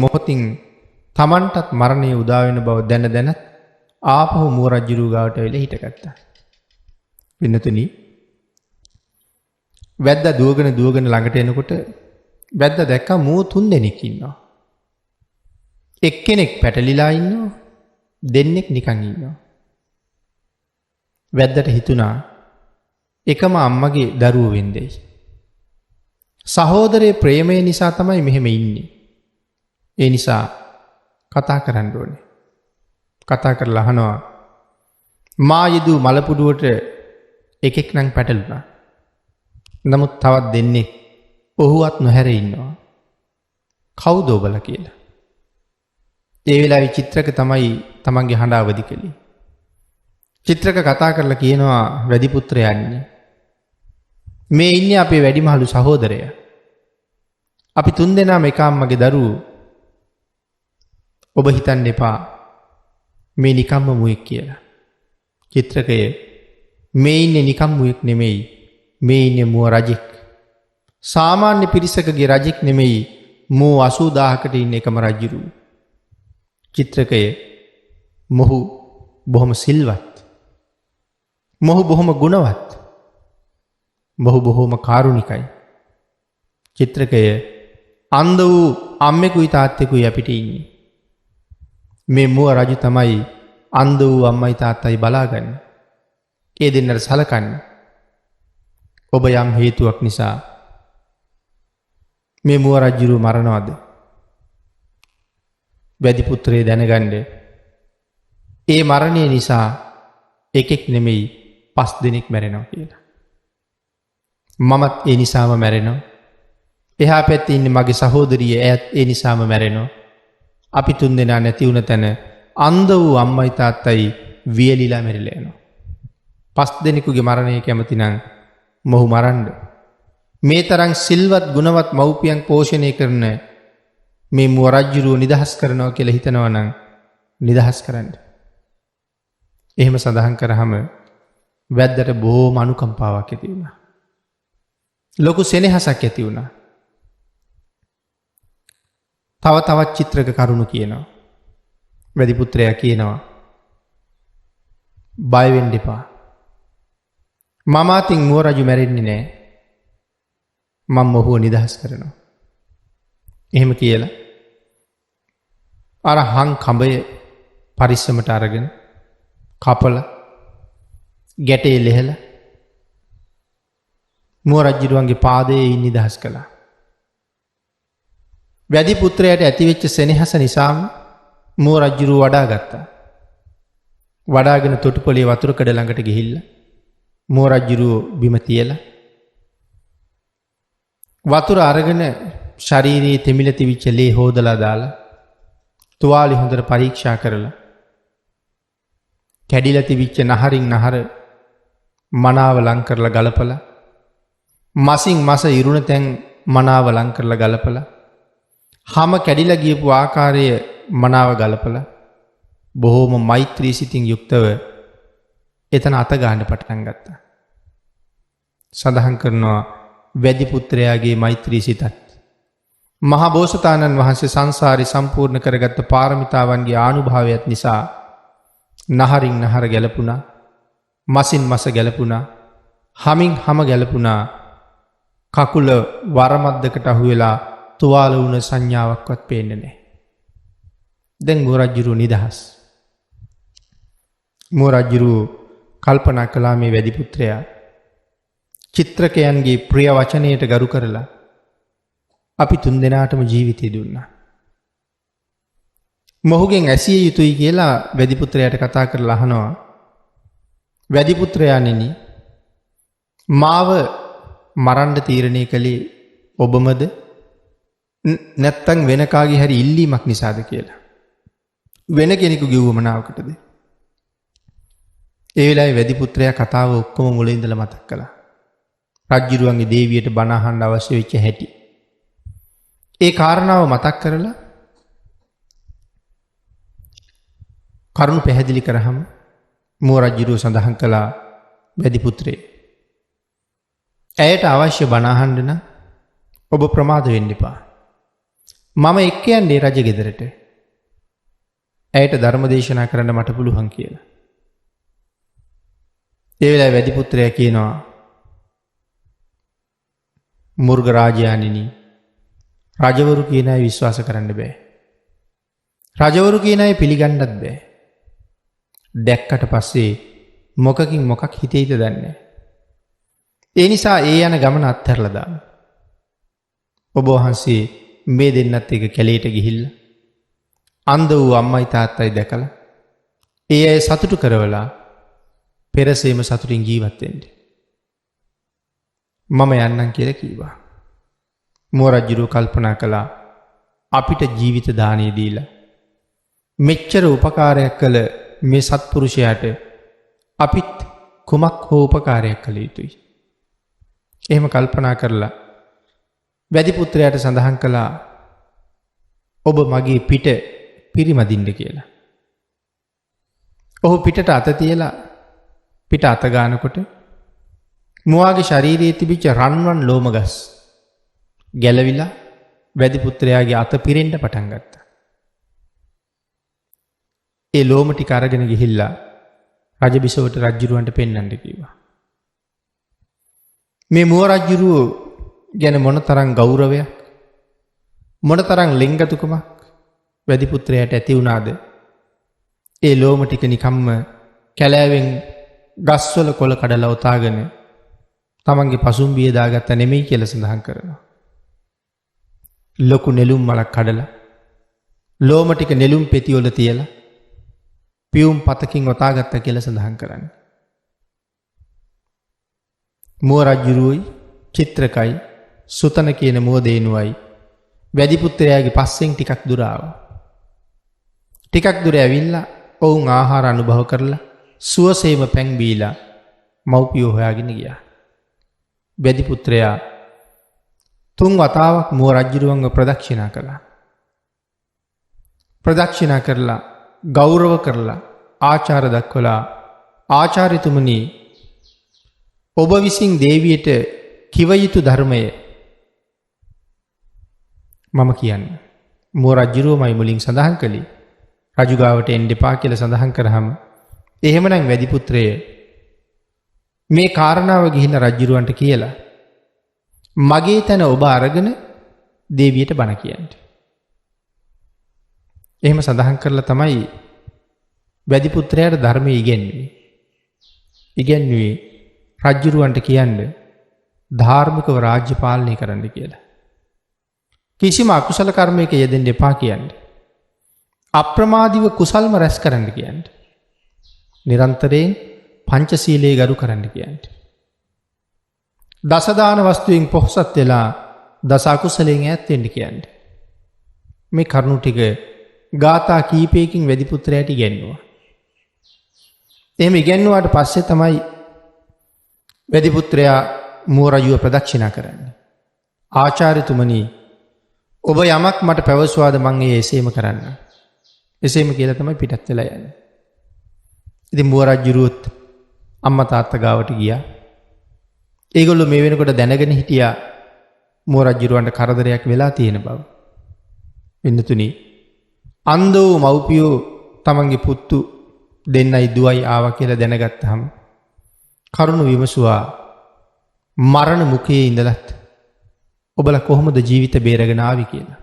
මොහොතින් තමන්ටත් මරණය උදා වෙන බව දැන ආපහු මුව රජුරුව ගාවට වෙලා හිටගත්තා. වෙනතුනි වැද්දා දුවගෙන ළඟට එනකොට වැද්දා දැක්කා මුව 3 දෙනෙක් ඉන්නවා. එක්කෙනෙක් පැටලිලා ඉන්නවා, දෙන්නෙක් නිකන් ඉන්නවා. වැද්දට හිතුණා එකම අම්මගේ දරුවෝ වෙන්නේ. සහෝදරයේ ප්‍රේමය නිසා තමයි මෙහෙම ඉන්නේ. ඒ නිසා කතා කරන්න ඕනේ. කතා කරලා අහනවා මා යදු මලපුඩුවට එකෙක් නම් පැටලුණා. නමුත් තවත් දෙන්නේ ඔහුවත් නොහැර ඉන්නවා. කවුද ඔබලා කියලා. ඒ වෙලාවේ චිත්‍රක තමයි තමන්ගේ හඬ අවදි කළේ. චිත්‍රක කතා කරලා කියනවා වැඩි පුත්‍රයා ඉන්නේ. මේ ඉන්නේ අපේ වැඩිමහලු සහෝදරයා. අපි 3 දෙනාම එක අම්මගේ දරුවෝ. ඔබ හිතන්න එපා මේ නිකම්ම මුවෙක් කියලා. චිත්‍රකය මේ ඉන්නේ නිකම් මුවෙක් නෙමෙයි. මේ ඉන්නේ මුව රජෙක්. සාමාන්‍ය පිරිසකගේ රජෙක් නෙමෙයි. මුව 80000කට ඉන්න එකම රජුරු. චිත්‍රකය මොහු බොහොම සිල්වත්. මොහු බොහොම ගුණවත්. මොහු බොහොම කාරුණිකයි. චිත්‍රකය අන්ධ වූ අම්මෙකුයි තාත්තෙකුයි අපිට ඉන්නේ. මේ මුව රජු තමයි අන්ධ වූ අම්මයි තාත්තයි බලාගන්නේ. ඒ දෙන්නට සලකන්නේ. ඔබ යම් හේතුවක් නිසා මේ මුව රජුරු මරනවද? වැඩි පුත්‍රය දැනගන්න. ඒ මරණය නිසා එකෙක් නෙමෙයි 5 දෙනෙක් මැරෙනවා කියලා. මමත් ඒ නිසාම මැරෙනවා. එහා පැත්තේ ඉන්නේ මගේ සහෝදරිය, එයත් ඒ නිසාම මැරෙනවා. අපි 3 දෙනා නැති වුණ තැන අන්ධ වූ අම්මයි තාත්තයි වියලිලා මැරිලා යනවා. 5 දෙනෙකුගේ මරණය කැමති නම් මොහු මරන්න. මේ තරම් සිල්වත් ගුණවත් මව්පියන් පෝෂණය කරන මේ මුව රජුරුව නිදහස් කරනවා කියලා හිතනවා නම් නිදහස් කරන්න. එහෙම සඳහන් කරාම වැද්දට බොහොම අනුකම්පාවක් ඇති වුණා. ලොකු සෙනෙහසක් ඇති වුණා. තවත් චිත්‍රක කරුණු කියනවා. වැඩි පුත්‍රයා කියනවා බය වෙන්න එපා. මම අතින් මුව රජු මැරෙන්නේ නැහැ. මම මොහුව නිදහස් කරනවා. එහෙම කියලා අර හං කඹය පරිස්සමට අරගෙන කපලා ගැටේ ලෙහලා මුව රජුරුවන්ගේ පාදයේ නිදහස් කළා. වැඩි පුත්‍රයාට ඇතිවෙච්ච සෙනෙහස නිසාම මුව රජුරුව වඩා ගත්තා. වඩාගෙන තොටුපොළේ වතුර කඩ ළඟට ගිහිල්ලා මුව රජුරුව බිම තියලා වතුර අරගෙන ශරීරයේ තෙමිල තිවිච්ච ලේ හොදලා දාලා තුවාලේ හොඳට පරීක්ෂා කරලා කැඩිලා තිවිච්ච නහරින් නහර මනාව ලං කරලා ගලපලා මසින් මස ඉරුණ තැන් මනාව ලං කරලා ගලපලා හැම කැඩිලා ගියපු ආකාරය මනාව ගලපලා බොහෝම මෛත්‍රී සිතින් යුක්තව එතන අත ගන්න පටන් ගත්තා. සඳහන් කරනවා වැඩි පුත්‍රයාගේ මෛත්‍රී සිතත් මහා බෝසතාණන් වහන්සේ සංසාරي සම්පූර්ණ කරගත්ත පාරමිතාවන්ගේ ආනුභාවයත් නිසා නහරින් නහර ගැලපුණා, මසින් මස ගැලපුණා, හමින් හම ගැලපුණා. කකුල වරමද්දකට අහු වෙලා තුවාල වුණ සංඥාවක්වත් පේන්නේ නැහැ. දැන් මුව රජ්ජුරුව නිදහස්. මුව රජ්ජුරුව කල්පනා කළා මේ වැඩි පුත්‍රයා චිත්‍රකයන්ගේ ප්‍රිය වචනයට ගරු කරලා අපි තුන්දෙනාටම ජීවිතය දුන්නා. මොහුගෙන් ඇසිය යුතුයි කියලා වැඩි පුත්‍රයාට කතා කරලා අහනවා, වැඩි පුත්‍රයාණෙනි, මාව මරන්න තීරණය කළේ ඔබමද නැත්තම් වෙන කාගේ හරි ඉල්ලීමක් නිසාද කියලා. වෙන කෙනෙකුගේ උවමනාවකටද? ඒ වෙලාවේ වැඩි පුත්‍රයා කතාව ඔක්කොම මුලින් ඉඳලා මතක් කළා. රජ්ජුරුවන්ගේ දේවියට බණ අහන්න අවශ්‍ය වෙච්ච හැටි. ඒ කාරණාව මතක් කරලා කරුණු පැහැදිලි කරාම මුව රජ්ජුරුව සඳහන් කළා, වැඩි පුත්‍රේ, ඇයට අවශ්‍ය බණ අහන්න නම් ඔබ ප්‍රමාද වෙන්න එපා. මම එක්ක යන්නේ රජ ගෙදරට. ඇයට ධර්ම දේශනා කරන්න මට පුළුවන් කියලා. ඒ වෙලාවේ වැඩි පුත්‍රයා කියනවා, මුර්ග රාජයාණෙනි, රජවරු කියන අය විශ්වාස කරන්න බෑ. රජවරු කියන අය පිළිගන්නත් බෑ. දැක්කට පස්සේ මොකකින් මොකක් හිතෙයිද දන්නේ. ඒ නිසා ඒ යන ගමන අත්හැරලා දාන්න. ඔබ වහන්සේ මේ දෙන්නත් එක කැලේට ගිහිල්ලා අන්ධ වූ අම්මයි තාත්තයි දැකලා ඒ අය සතුටු කරවලා පෙරසේම සතුටින් ජීවත් වෙන්න. මම යන්නම් කියලා කිව්වා. මුව රජුරෝ කල්පනා කළා, අපිට ජීවිත දාණය දීලා මෙච්චර උපකාරයක් කළ මේ සත්පුරුෂයාට අපිත් කුමක් හෝ උපකාරයක් කළ යුතුයි. එහෙම කල්පනා කරලා වැඩි පුත්‍රයාට සඳහන් කළා, ඔබ මගේ පිට පිරිමදින්න කියලා. ඔහු පිටට අත තියලා පිට අත ගන්නකොට මුවාගේ ශරීරයේ තිබිච්ච රන්වන් ලෝමගස් ගැලවිලා වැඩි පුත්‍රයාගේ අත පිරෙන්න පටන් ගත්තා. ඒ ලෝම ටික අරගෙන ගිහිල්ලා රජබිසවට රජුරවන්ට පෙන්වන්න කිව්වා. මේ මුව රජුරුව ගැන මොනතරම් ගෞරවයක්, මොනතරම් ලෙන්ගතුකමක් වැඩි පුත්‍රයාට ඇති වුණාද? ඒ ලෝම ටික නිකම්ම කැලෑවෙන් ගස්වල කොළ කඩලා උතාගෙන තමන්ගේ පසුම්බිය දාගත්ත නෙමෙයි කියලා සඳහන් කරනවා. ලොකු නෙළුම් මලක් කඩලා ලෝම ටික නෙළුම් පෙති වල තියලා පියුම් පතකින් ඔතාගත්ත කියලා සඳහන් කරන්නේ. මුව රජුරුවයි චිත්‍රකයි සුතන කියන මුව දේනුවයි වැඩි පුත්‍රයාගේ පස්සෙන් ටිකක් දුර ආවා. ටිකක් දුර ඇවිල්ලා ඔවුන් ආහාර අනුභව කරලා සුවසේම පැන් බීලා මව්පියෝ හොයාගෙන ගියා. වැඩි පුත්‍රයා 3 වතාවක් මුව රජුරුවන්ව ප්‍රදක්ෂිනා කළා. ප්‍රදක්ෂිනා කරලා ගෞරව කරලා ආචාර දක්වලා, ආචාර්යතුමනි, ඔබ විසින් දේවියට කිව යුතු ධර්මය මම කියන්නේ. මුව රජුරුවමයි මුලින් සඳහන් කළේ රජුගාවට එන්න එපා කියලා සඳහන් කරාම, එහෙමනම් වැඩි පුත්‍රය මේ කාරණාව ගිහිල්ලා රජුරුවන්ට කියලා මගේ තැන ඔබ අරගෙන දේවියට බණ කියන්න. එහෙම සඳහන් කරලා තමයි වැඩි පුත්‍රයාට ධර්මය ඉගෙනුවේ රජුරුවන්ට කියන්නේ ධාර්මිකව රාජ්‍ය පාලනය කරන්න කියලා. කිසිම අකුසල කර්මයක යෙදෙන්න එපා කියන්නේ. අප්‍රමාදීව කුසල්ම රැස් කරන්න කියන්නේ. නිරන්තරයෙන් පංචශීලයේ ගරු කරන්න කියන්නේ. දස දාන වස්තුවෙන් පොහොසත් වෙලා දස අකුසලයෙන් ඈත් වෙන්න කියන්නේ. මේ කරුණු ටික ගාථා කීපයකින් වැඩි පුත්‍රයාට ඉගෙනුවා. එහෙම ඉගෙනුවාට පස්සේ තමයි වැඩි පුත්‍රයා මුව රජුව ප්‍රදක්ෂිනා කරන්නේ. ආචාර්යතුමනි, ඔබ යමක් මට පැවසුවාද මං ඒ එසේම කරන්න. එසේම කියලා තමයි පිටත් වෙලා යන්නේ. ඉතින් මුව රජුරුවත් අම්මා තාත්තා ගාවට ගියා. ඒගොල්ලෝ මේ වෙනකොට දැනගෙන හිටියා මුව රජුරවන්ට කරදරයක් වෙලා තියෙන බව. වෙනතුනි, අන්ධ වූ මව්පියෝ තමන්ගේ පුත්තු දෙන්නයි දුවයි ආවා කියලා දැනගත්තාම කරුණ විමසුවා, මරණ මුඛයේ ඉඳලත් ඔබලා කොහොමද ජීවිත බේරගෙන ආවි කියලා.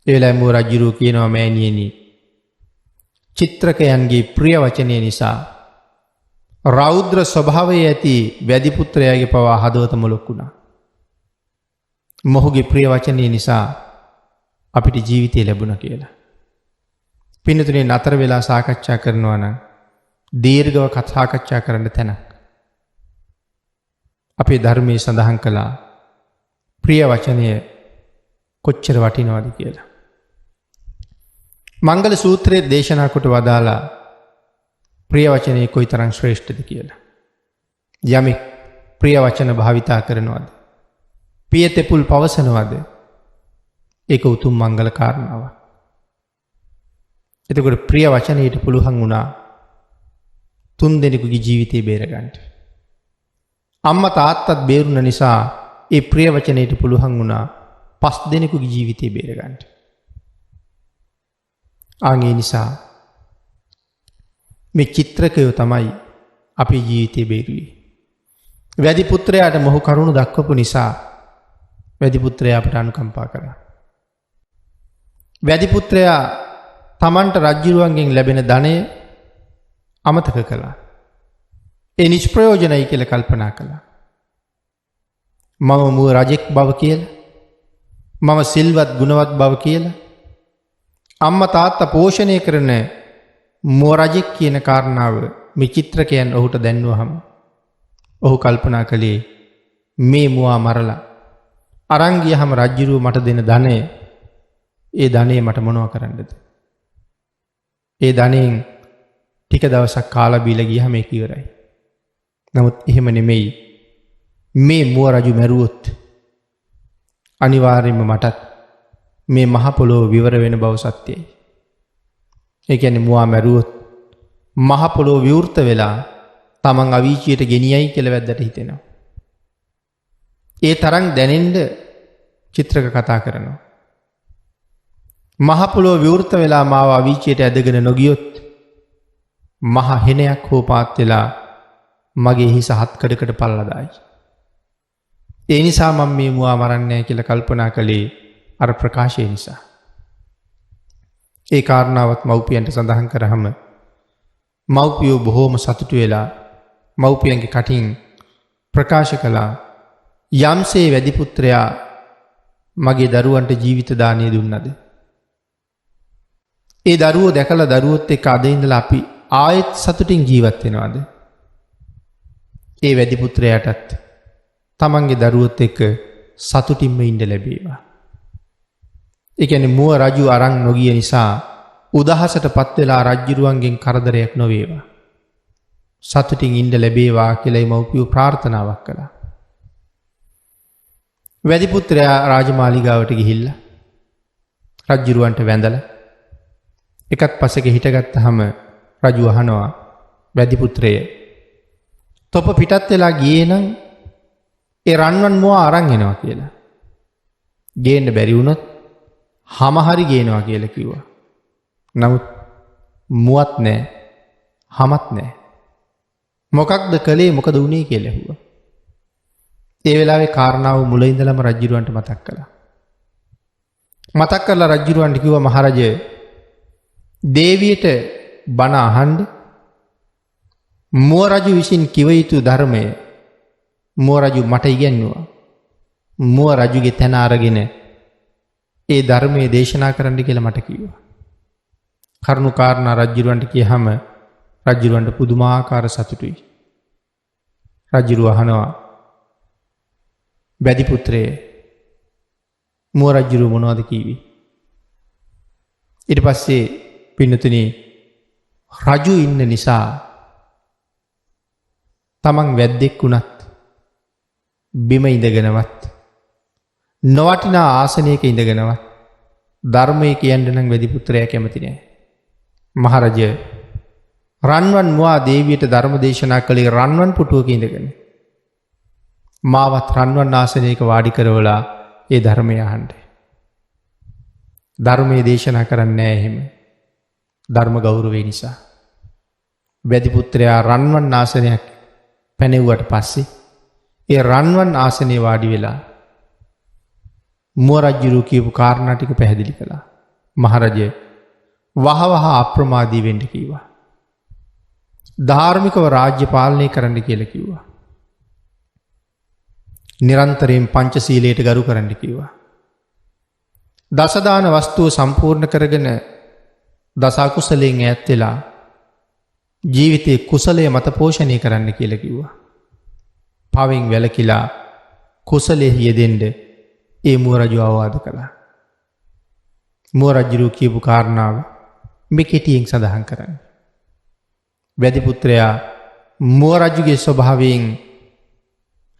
එවෙලාවේ මුව රජුරෝ කියනවා මෑණියනි චිත්‍රකයන්ගේ ප්‍රිය වචනය නිසා රෞද්‍ර ස්වභාවය ඇති වැදි පුත්‍රයාගේ පවා හදවත මොලොක් වුණා. මොහුගේ ප්‍රිය වචනය නිසා අපිට ජීවිතය ලැබුණා කියලා. පින්නතුනේ නතර වෙලා සාකච්ඡා කරනවා නම් දීර්ඝව සාකච්ඡා කරන්න තැනක්. අපේ ධර්මයේ සඳහන් කළා ප්‍රිය වචනය කොච්චර වටිනවද කියලා. මංගල සූත්‍රයේ දේශනා කොට වදාලා ප්‍රිය වචනේ කොයිතරම් ශ්‍රේෂ්ඨද කියලා. යමෙක් ප්‍රිය වචන භාවිතා කරනවද? පියතෙපුල් පවසනවද? ඒක උතුම් මංගල කාරණාවක්. එතකොට ප්‍රිය වචනයට පුළුවන් වුණා 3 දෙනෙකුගේ ජීවිතේ බේරගන්න. අම්මා තාත්තත් බේරුණ නිසා ඒ ප්‍රිය වචනයට පුළුවන් වුණා 5 දෙනෙකුගේ ජීවිතේ බේරගන්න. ආගේ නිසා මේ චිත්‍රකයෝ තමයි අපේ ජීවිතේ බේරුවේ. වැදි පුත්‍රයාට මොහු කරුණ දක්වපු නිසා වැදි පුත්‍රයා අපට අනුකම්පා කරා. වැදි පුත්‍රයා තමන්ට රජ්ජුරුවන්ගෙන් ලැබෙන ධනය අමතක කළා. ඒ නිෂ්ප්‍රයෝජනයි කියලා කල්පනා කළා. මම මුව රජෙක් බව කියලා, මම සිල්වත් ගුණවත් බව කියලා, අම්මා තාත්තා පෝෂණය කරන මුව රජෙක් කියන කාරණාව මේ චිත්‍රකයන් ඔහුට දැන්වුවහම ඔහු කල්පනා කළේ මේ මුවා මරලා අරන් ගියහම රජ්ජුරුව මට දෙන ධනය, ඒ ධනෙ මට මොනවා කරන්නද? ඒ ධනෙන් ටික දවසක් කාලා බීලා ගියහම ඒක ඉවරයි. නමුත් එහෙම නෙමෙයි. මේ මුව රජු මැරුවොත් අනිවාර්යයෙන්ම මටත් මේ මහ පොළොව විවර වෙන බව සත්‍යයි. ඒ කියන්නේ මුවා මැරුවොත් මහ පොළොව විවෘත වෙලා තමන් අවීචියට ගෙනියයි කියලා වැද්දට හිතෙනවා. ඒ තරම් දැනෙන්න චිත්‍රක කතා කරනවා. මහ පොළොව විවෘත වෙලා මාව අවීචියට ඇදගෙන නොගියොත් මහ හෙනයක් හෝ පාත් වෙලා මගේ හිස හත් කඩකට පල්ලා දායි. ඒ නිසා මම මේ මුවා මරන්නේ නැහැ කියලා කල්පනා කළේ අර ප්‍රකාශය නිසා. ඒ කාරණාවත් මව්පියන්ට සඳහන් කරාම මව්පියෝ බොහෝම සතුටු වෙලා මව්පියන්ගේ කටින් ප්‍රකාශ කළා යම්සේ වැදි පුත්‍රයා මගේ දරුවන්ට ජීවිත දානය දුන්නද? ඒ දරුවෝ දැකලා දරුවොත් එක්ක අද ඉඳලා අපි ආයෙත් සතුටින් ජීවත් වෙනවද? ඒ වැදි පුත්‍රයාටත් තමන්ගේ දරුවොත් එක්ක සතුටින්ම ඉන්න ලැබේවා. ඒ කියන්නේ මුව රජු අරන් නොගිය නිසා උදහසටපත් වෙලා රජ්ජුරුවන්ගෙන් කරදරයක් නොවේවා. සතුටින් ඉන්න ලැබේවා කියලා මව්පියෝ ප්‍රාර්ථනාවක් කළා. වැදි පුත්‍රයා රාජමාලිගාවට ගිහිල්ලා රජ්ජුරුවන්ට වැඳලා එකත් පසෙක හිටගත්තාම රජු අහනවා වැදි පුත්‍රය තොප පිටත් වෙලා ගියේ නම් ඒ රන්වන් මුවා අරන් එනවා කියලා. ගේන්න බැරි වුණොත් හැම හරි ගේනවා කියලා කිව්වා. නමුත් මුවත් නැහැ, හැමත් නැහැ. මොකක්ද කළේ, මොකද වුනේ කියලා ඇහුවා. ඒ වෙලාවේ කාරණාව මුල ඉඳලම රජුරවන්ට මතක් කළා. මතක් කරලා රජුරවන්ට කිව්වා මහරජය දේවියට බණ අහන්න මුව රජු විසින් කිව යුතු ධර්මය මුව රජු මට ඉගැන්වුවා. මුව රජුගේ තැන අරගෙන ඒ ධර්මයේ දේශනා කරන්න කියලා මට කිව්වා. කරුණු කාරණා රජුරවන්ට කියහම රජුරවන්ට පුදුමාකාර සතුටුයි. රජුරුව අහනවා වැදි පුත්‍රයේ මුව රජුරුව මොනවද කිව්වේ? ඊට පස්සේ පින්නතුනි රජු ඉන්න නිසා තමන් වැද්දෙක් වුණත් බිම ඉඳගෙනවත් නොවටිනා ආසනයක ඉඳගෙනවත් ධර්මයේ කියන්න නම් වැදි පුත්‍රයා කැමති නෑ. මහරජය රන්වන් මුවා දේවියට ධර්ම දේශනා කළේ රන්වන් පුටුවක ඉඳගෙන. මාවත් රන්වන් ආසනයක වාඩි කරවලා ඒ ධර්මය අහන්න. ධර්මයේ දේශනා කරන්නේ නැහැ එහෙම. ධර්ම ගෞරවය නිසා. වැදි පුත්‍රයා රන්වන් ආසනයක් පැනෙව්වට පස්සේ ඒ රන්වන් ආසනයේ වාඩි වෙලා මුව රජුරු කියපු කාරණා ටික පැහැදිලි කළා. මහරජය වහවහ අප්‍රමාදී වෙන්න කිව්වා. ධාර්මිකව රාජ්‍ය පාලනය කරන්න කියලා කිව්වා. නිරන්තරයෙන් පංචශීලයට ගරු කරන්න කිව්වා. දසදාන වස්තුව සම්පූර්ණ කරගෙන දසකුසලයෙන් ඈත් වෙලා ජීවිතේ කුසලයේ මත පෝෂණය කරන්න කියලා කිව්වා. පවෙන් වැළකීලා කුසලයේ යෙදෙන්න ඒ මුව රජු අවවාද කළා. මුව රජු කියපු කාරණාව මේ කෙටියෙන් සඳහන් කරන්න. වැදි පුත්‍රයා මුව රජුගේ ස්වභාවයෙන්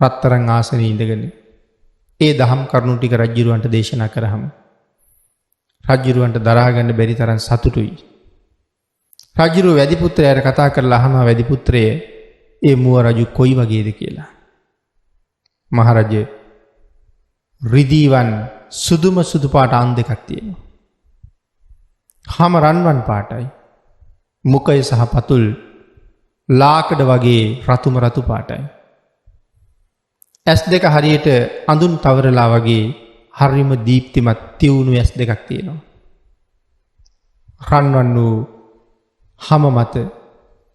රත්තරන් ආසනයේ ඉඳගෙන ඒ දහම් කරුණු ටික රජුරවන්ට දේශනා කරාම රජුරවන්ට දරා ගන්න බැරි තරම් සතුටුයි. රජුරුව වැදි පුත්‍රයාට කතා කරලා අහනවා වැදි පුත්‍රයේ ඒ මුව රජු කොයි වගේද කියලා. මහරජය රිදීවන් සුදුම සුදු පාට අන් දෙකක් තියෙනවා. හම රන්වන් පාටයි. මුඛය සහ පතුල් ලාකඩ වගේ රතුම රතු පාටයි. ඇස් දෙක හරියට අඳුන් තවරලා වගේ හරිම දීප්තිමත් තියුණු ඇස් දෙකක් තියෙනවා. රන්වන් වූ හම මත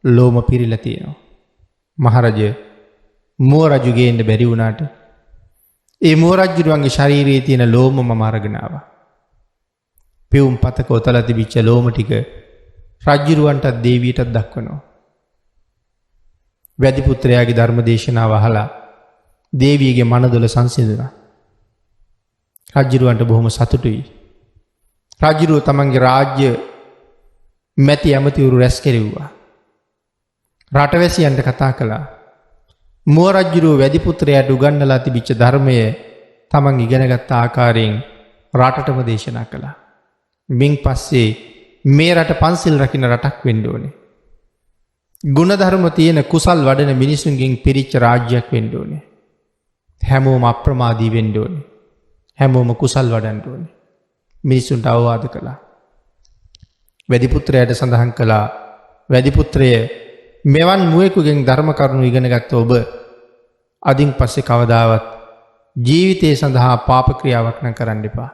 ලෝම පිරිලා තියෙනවා. මහරජය මුව රජු ගේන්න බැරි වුණාට ඒ මුව රජුගේ ශරීරයේ තියෙන ලෝම මම අරගෙන ආවා. පියුම් පතක ඔතලා තිබිච්ච ලෝම ටික රජුරවන්ටත් දේවියටත් දක්වනවා. වැදි පුත්‍රයාගේ ධර්ම දේශනාව අහලා දේවියගේ මනදොල සංසිඳුණා. රජුරවන්ට බොහොම සතුටුයි. රජුරුව තමන්ගේ රාජ්‍ය මැති ඇමතිවරු රැස් කෙරෙව්වා. රටවැසියන්ට කතා කළා. මුව රජුරුව වැදි පුත්‍රයාට උගන්වලා තිබිච්ච ධර්මය තමන් ඉගෙනගත් ආකාරයෙන් රටටම දේශනා කළා. මින් පස්සේ මේ රට පන්සිල් රකින්න රටක් වෙන්න ඕනේ. ගුණධර්ම තියෙන කුසල් වඩන මිනිසුන්ගෙන් පිරිච්ච රාජ්‍යයක් වෙන්න ඕනේ. හැමෝම අප්‍රමාදී වෙන්න ඕනේ. හැමෝම කුසල් වඩන්න ඕනේ. මිනිසුන්ට අවවාද කළා. වැදි පුත්‍රයාට සඳහන් කළා වැදි පුත්‍රය මෙවන් මුවෙකුගෙන් ධර්ම කරුණු ඉගෙන ගත්ත ඔබ අදින් පස්සේ කවදාවත් ජීවිතය සඳහා පාප ක්‍රියාවක් නම් කරන්න එපා.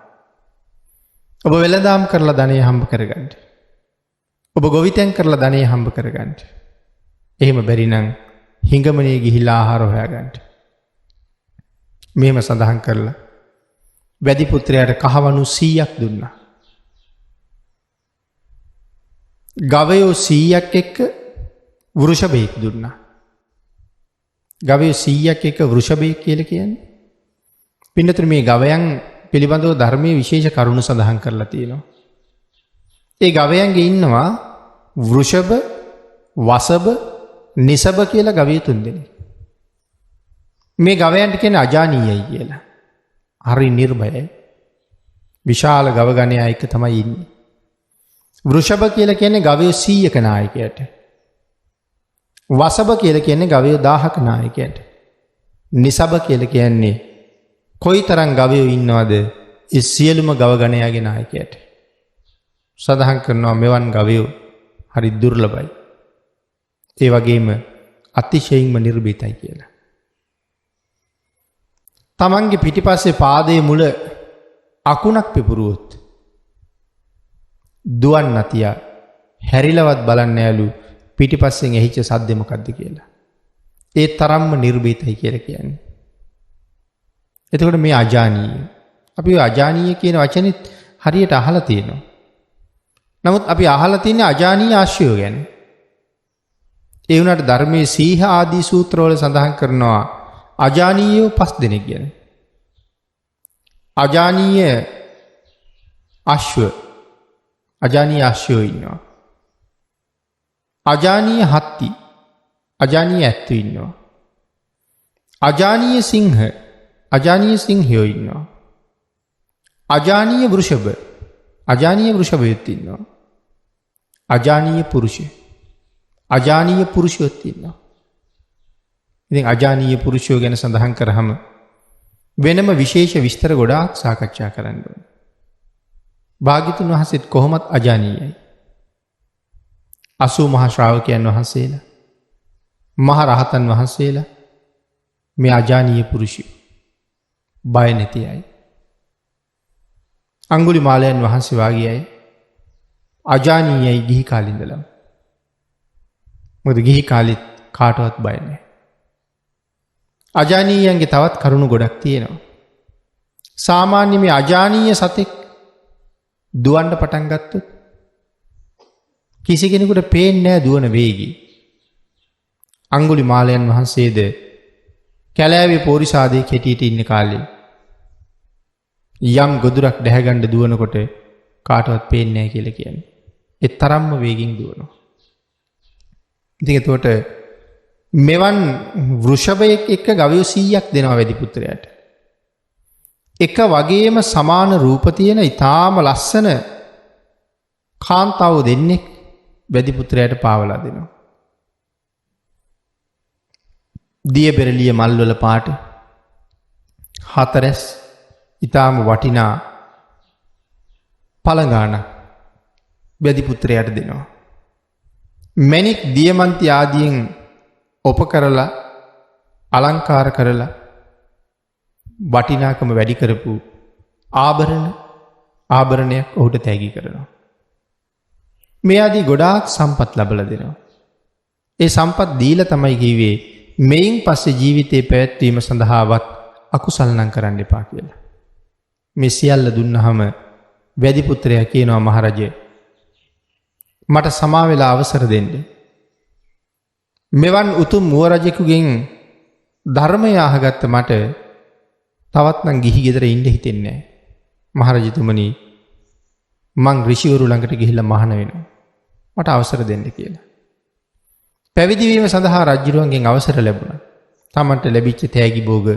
ඔබ වෙළඳාම් කරලා ධනය හම්බ කරගන්න. ඔබ ගොවිතැන් කරලා ධනය හම්බ කරගන්න. එහෙම බැරි නම් හිඟමනේ ගිහිලා ආහාර හොයාගන්න. මෙහෙම සඳහන් කරලා වැදි පුත්‍රයාට කහවණු 100ක් දුන්නා. ගවයෝ 100ක් එක්ක වෘෂභයෙක් දුන්නා. ගවයෝ 100ක් එක්ක වෘෂභයෙක් කියලා කියන්නේ පින්නතුනේ මේ ගවයන් පිළිබඳව ධර්මයේ විශේෂ කරුණු සඳහන් කරලා තියෙනවා. ඒ ගවයන්ගේ ඉන්නවා වෘෂභ, වසභ, නිසභ කියලා ගවය 3 දෙනෙක්. මේ ගවයන්ට කියන්නේ අජානීයයි කියලා. හරි නිර්භයයි. විශාල ගව ගණයා එක තමයි ඉන්නේ. වෘෂභ කියලා කියන්නේ ගවය 100ක නායකයට. වසභ කියලා කියන්නේ ගවය 1000ක නායකයට. නිසභ කියලා කියන්නේ කොයිතරම් ගවයෝ ඉන්නවද ඒ සියලුම ගව ගණයාගේ නායකයට. සඳහන් කරනවා මෙවන් ගවයෝ හරි දුර්ලභයි. ඒ වගේම අතිශයින්ම නිර්භීතයි කියලා. තමන්ගේ පිටිපස්සේ පාදයේ මුල අකුණක් පිපුරුවොත් දුවන් නැතියා හැරිලවත් බලන්න යාලු පිටිපස්සෙන් ඇහිච්ච සද්ද මොකද්ද කියලා. ඒ තරම්ම නිර්භීතයි කියලා කියන්නේ. එතකොට මේ අජානීය. අපි ඔය අජානීය කියන වචනේත් හරියට අහලා තියෙනවා. නමුත් අපි අහලා තියෙන්නේ අජානීය ආශ්‍රයෝ ගැන. ඒ වුණාට ධර්මයේ සීහ ආදී සූත්‍රවල සඳහන් කරනවා අජානීයෝ 5 දෙනෙක් ගැන. අජානීය අශ්ව අජානීය අශ්වයෝ ඉන්නවා. අජානීය හත්ති අජානීය ඇත්තු ඉන්නවා. අජානීය සිංහ අජානීය සිංහයෝ ඉන්නවා. අජානීය වෘෂභ අජානීය වෘෂභයොත් ඉන්නවා. අජානීය පුරුෂ අජානීය පුරුෂයොත් ඉන්නවා. ඉතින් අජානීය පුරුෂයෝ ගැන සඳහන් කරාම වෙනම විශේෂ විස්තර ගොඩාක් සාකච්ඡා කරන්න ඕනේ. භාග්‍යතුන් වහන්සේත් කොහොමත් අජානීයයි. 80 මහා ශ්‍රාවකයන් වහන්සේලා මහ රහතන් වහන්සේලා මේ අජානීය පුරුෂයෝ බය නැති අය. අඟුලිමාලයන් වහන්සේ වාගේ අය අජානීයයි ගිහි කාලින්දලම්. මොකද ගිහි කාලිත් කාටවත් බය නැහැ. අජානීයන්ගේ තවත් කරුණු ගොඩක් තියෙනවා. සාමාන්‍ය මේ අජානීය සතෙක් දුවන්න පටන් ගත්තොත් කිසි කෙනෙකුට පේන්නේ නැහැ දුවන වේගය. අංගුලිමාලයන් වහන්සේද කැලෑවේ පෝරිසාදේ කෙටියට ඉන්න කාලේ යම් ගොදුරක් දැහැගන්න දුවනකොට කාටවත් පේන්නේ නැහැ කියලා කියන්නේ. ඒ තරම්ම වේගින් දුවනවා. ඉතින් එතකොට මෙවන් වෘෂභයෙක් එක්ක ගවයෝ 100ක් දෙනවා වැඩි පුත්‍රයාට. එක වගේම සමාන රූප තියෙන ඊටාම ලස්සන කාන්තාවෝ දෙන්නෙක් වැඩි පුත්‍රයාට පාවලා දෙනවා. දිය බෙරළිය මල්වල පාට හතරස් ඊටාම වටිනා පළඟාන වැඩි පුත්‍රයාට දෙනවා. මණික් දියමන්ති ආදියෙන් ඔප කරලා අලංකාර කරලා වටිනාකම වැඩි කරපු ආභරණයක් ඔහුට තෑගි කරනවා. මේ ආදී ගොඩාක් සම්පත් ලැබලා දෙනවා. ඒ සම්පත් දීලා තමයි කිව්වේ මෙයින් පස්සේ ජීවිතේ පැවැත්වීම සඳහාවත් අකුසල් නම් කරන්න එපා කියලා. මේ සියල්ල දුන්නාම වැඩි පුත්‍රයා කියනවා මහරජය මට සමා වෙලා අවසර දෙන්න. මෙවන් උතුම් මුව රජෙකුගෙන් ධර්මය අහගත්ත මට තවත් නම් ගිහි ගෙදර ඉන්න හිතෙන්නේ නැහැ. මහරජතුමනි මං ඍෂිවරු ළඟට ගිහිල්ලා මහාන වෙනවා. මට අවසර දෙන්න කියලා. පැවිදි වීම සඳහා රජුරුවන්ගෙන් අවසර ලැබුණා. තමන්ට ලැබිච්ච තෑගි භෝග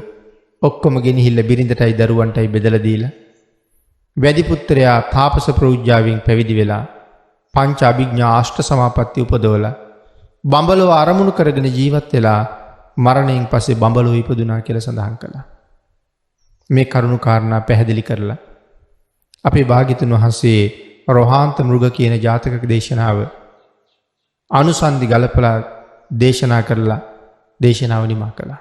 ඔක්කොම ගෙනහිල්ලා බිරිඳටයි දරුවන්ටයි බෙදලා දීලා වැඩි පුත්‍රයා තාපස ප්‍රෞජ්‍යාවෙන් පැවිදි වෙලා පංච අභිඥා අෂ්ට සමාපatti උපදවලා බඹලව අරමුණු කරගෙන ජීවත් වෙලා මරණයෙන් පස්සේ බඹලව ඉපදුනා කියලා සඳහන් කළා. මේ කරුණු කාරණා පැහැදිලි කරලා අපේ භාග්‍යතුන් වහන්සේ රෝහාන්ත මෘග කියන ජාතක දේශනාව අනුසන්දි ගලපලා දේශනා කරලා දේශනාව නිමා කළා.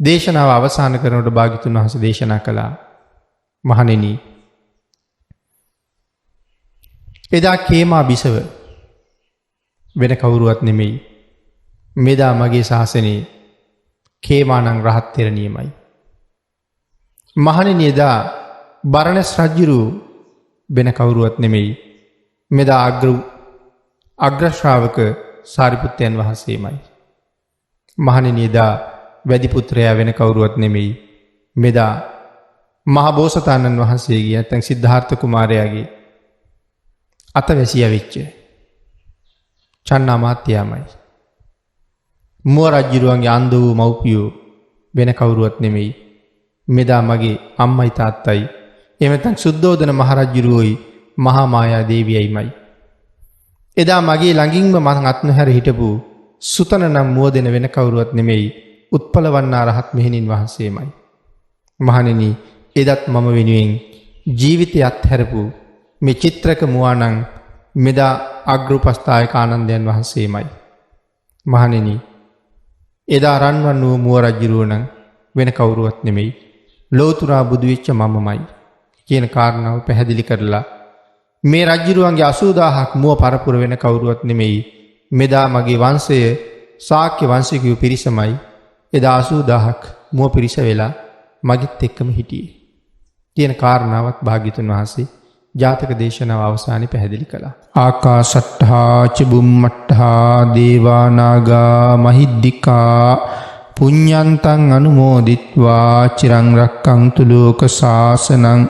දේශනාව අවසන් කරනකොට භාග්‍යතුන් වහන්සේ දේශනා කළා මහණෙනි එදා කේමා බිසව වෙන කවුරුවත් නෙමෙයි මෙදා මගේ ශාසනයේ කේමානං රහත් තෙරණියමයි. මහණෙනි එදා බරණැස් රජුරු වෙන කවුරුවත් නෙමෙයි මෙදා අග්‍ර ශ්‍රාවක සාරිපුත්තයන් වහන්සේමයි. මහණෙනි එදා වැඩි පුත්‍රයා වෙන කවුරුවත් නෙමෙයි මෙදා මහ බෝසතාණන් වහන්සේගේ නැත්නම් සිද්ධාර්ථ කුමාරයාගේ අතවැසියා වෙච්ච චන්නාමාත්‍යයමයි. මුව රජුරුවන්ගේ අන්ධ වූ මව්පියෝ වෙන කවුරුවත් නෙමෙයි මෙදා මගේ අම්මයි තාත්තයි එහෙම නැත්නම් සුද්ධෝදන මහරජුරුවෝයි මහා මායා දේවියයිමයි. එදා මගේ ළඟින්ම මං අත්නොහැර හිටපු සුතන නම් මුව දෙන වෙන කවුරුවත් නෙමෙයි උත්පලවන්නා රහත් මෙහෙණින් වහන්සේමයි. මහණෙනි එදත් මම වෙනුවෙන් ජීවිතය අත්හැරපු මේ චිත්‍රක මුවාණන් මෙදා අග්‍රෝපස්ථායක ආනන්දයන් වහන්සේමයි. මහණෙනි එදා රන්වන් වූ මුව රජුරුව නම් වෙන කවුරුවත් නෙමෙයි ලෝතුරා බුදු වෙච්ච මමමයි කියන කාරණාව පැහැදිලි කරලා මේ රජුරුවන්ගේ 80000ක් මුව පරපුර වෙන කවුරුවත් නෙමෙයි මෙදා මගේ වංශය ශාක්‍ය වංශිකයෝ පිරිසමයි එදා 80000ක් මුව පිරිස වෙලා මගෙත් එක්කම හිටියේ කියන කාරණාවත් භාග්‍යතුන් වහන්සේ ජාතක දේශනාව අවසානයේ පැහැදිලි කළා. ආකාශට්ඨා ච බුම්මට්ඨා දේවා නාග මහිද්దికා පුඤ්ඤන්තං අනුමෝදිත්වා චිරං රක්ඛන්තු ලෝක ශාසනං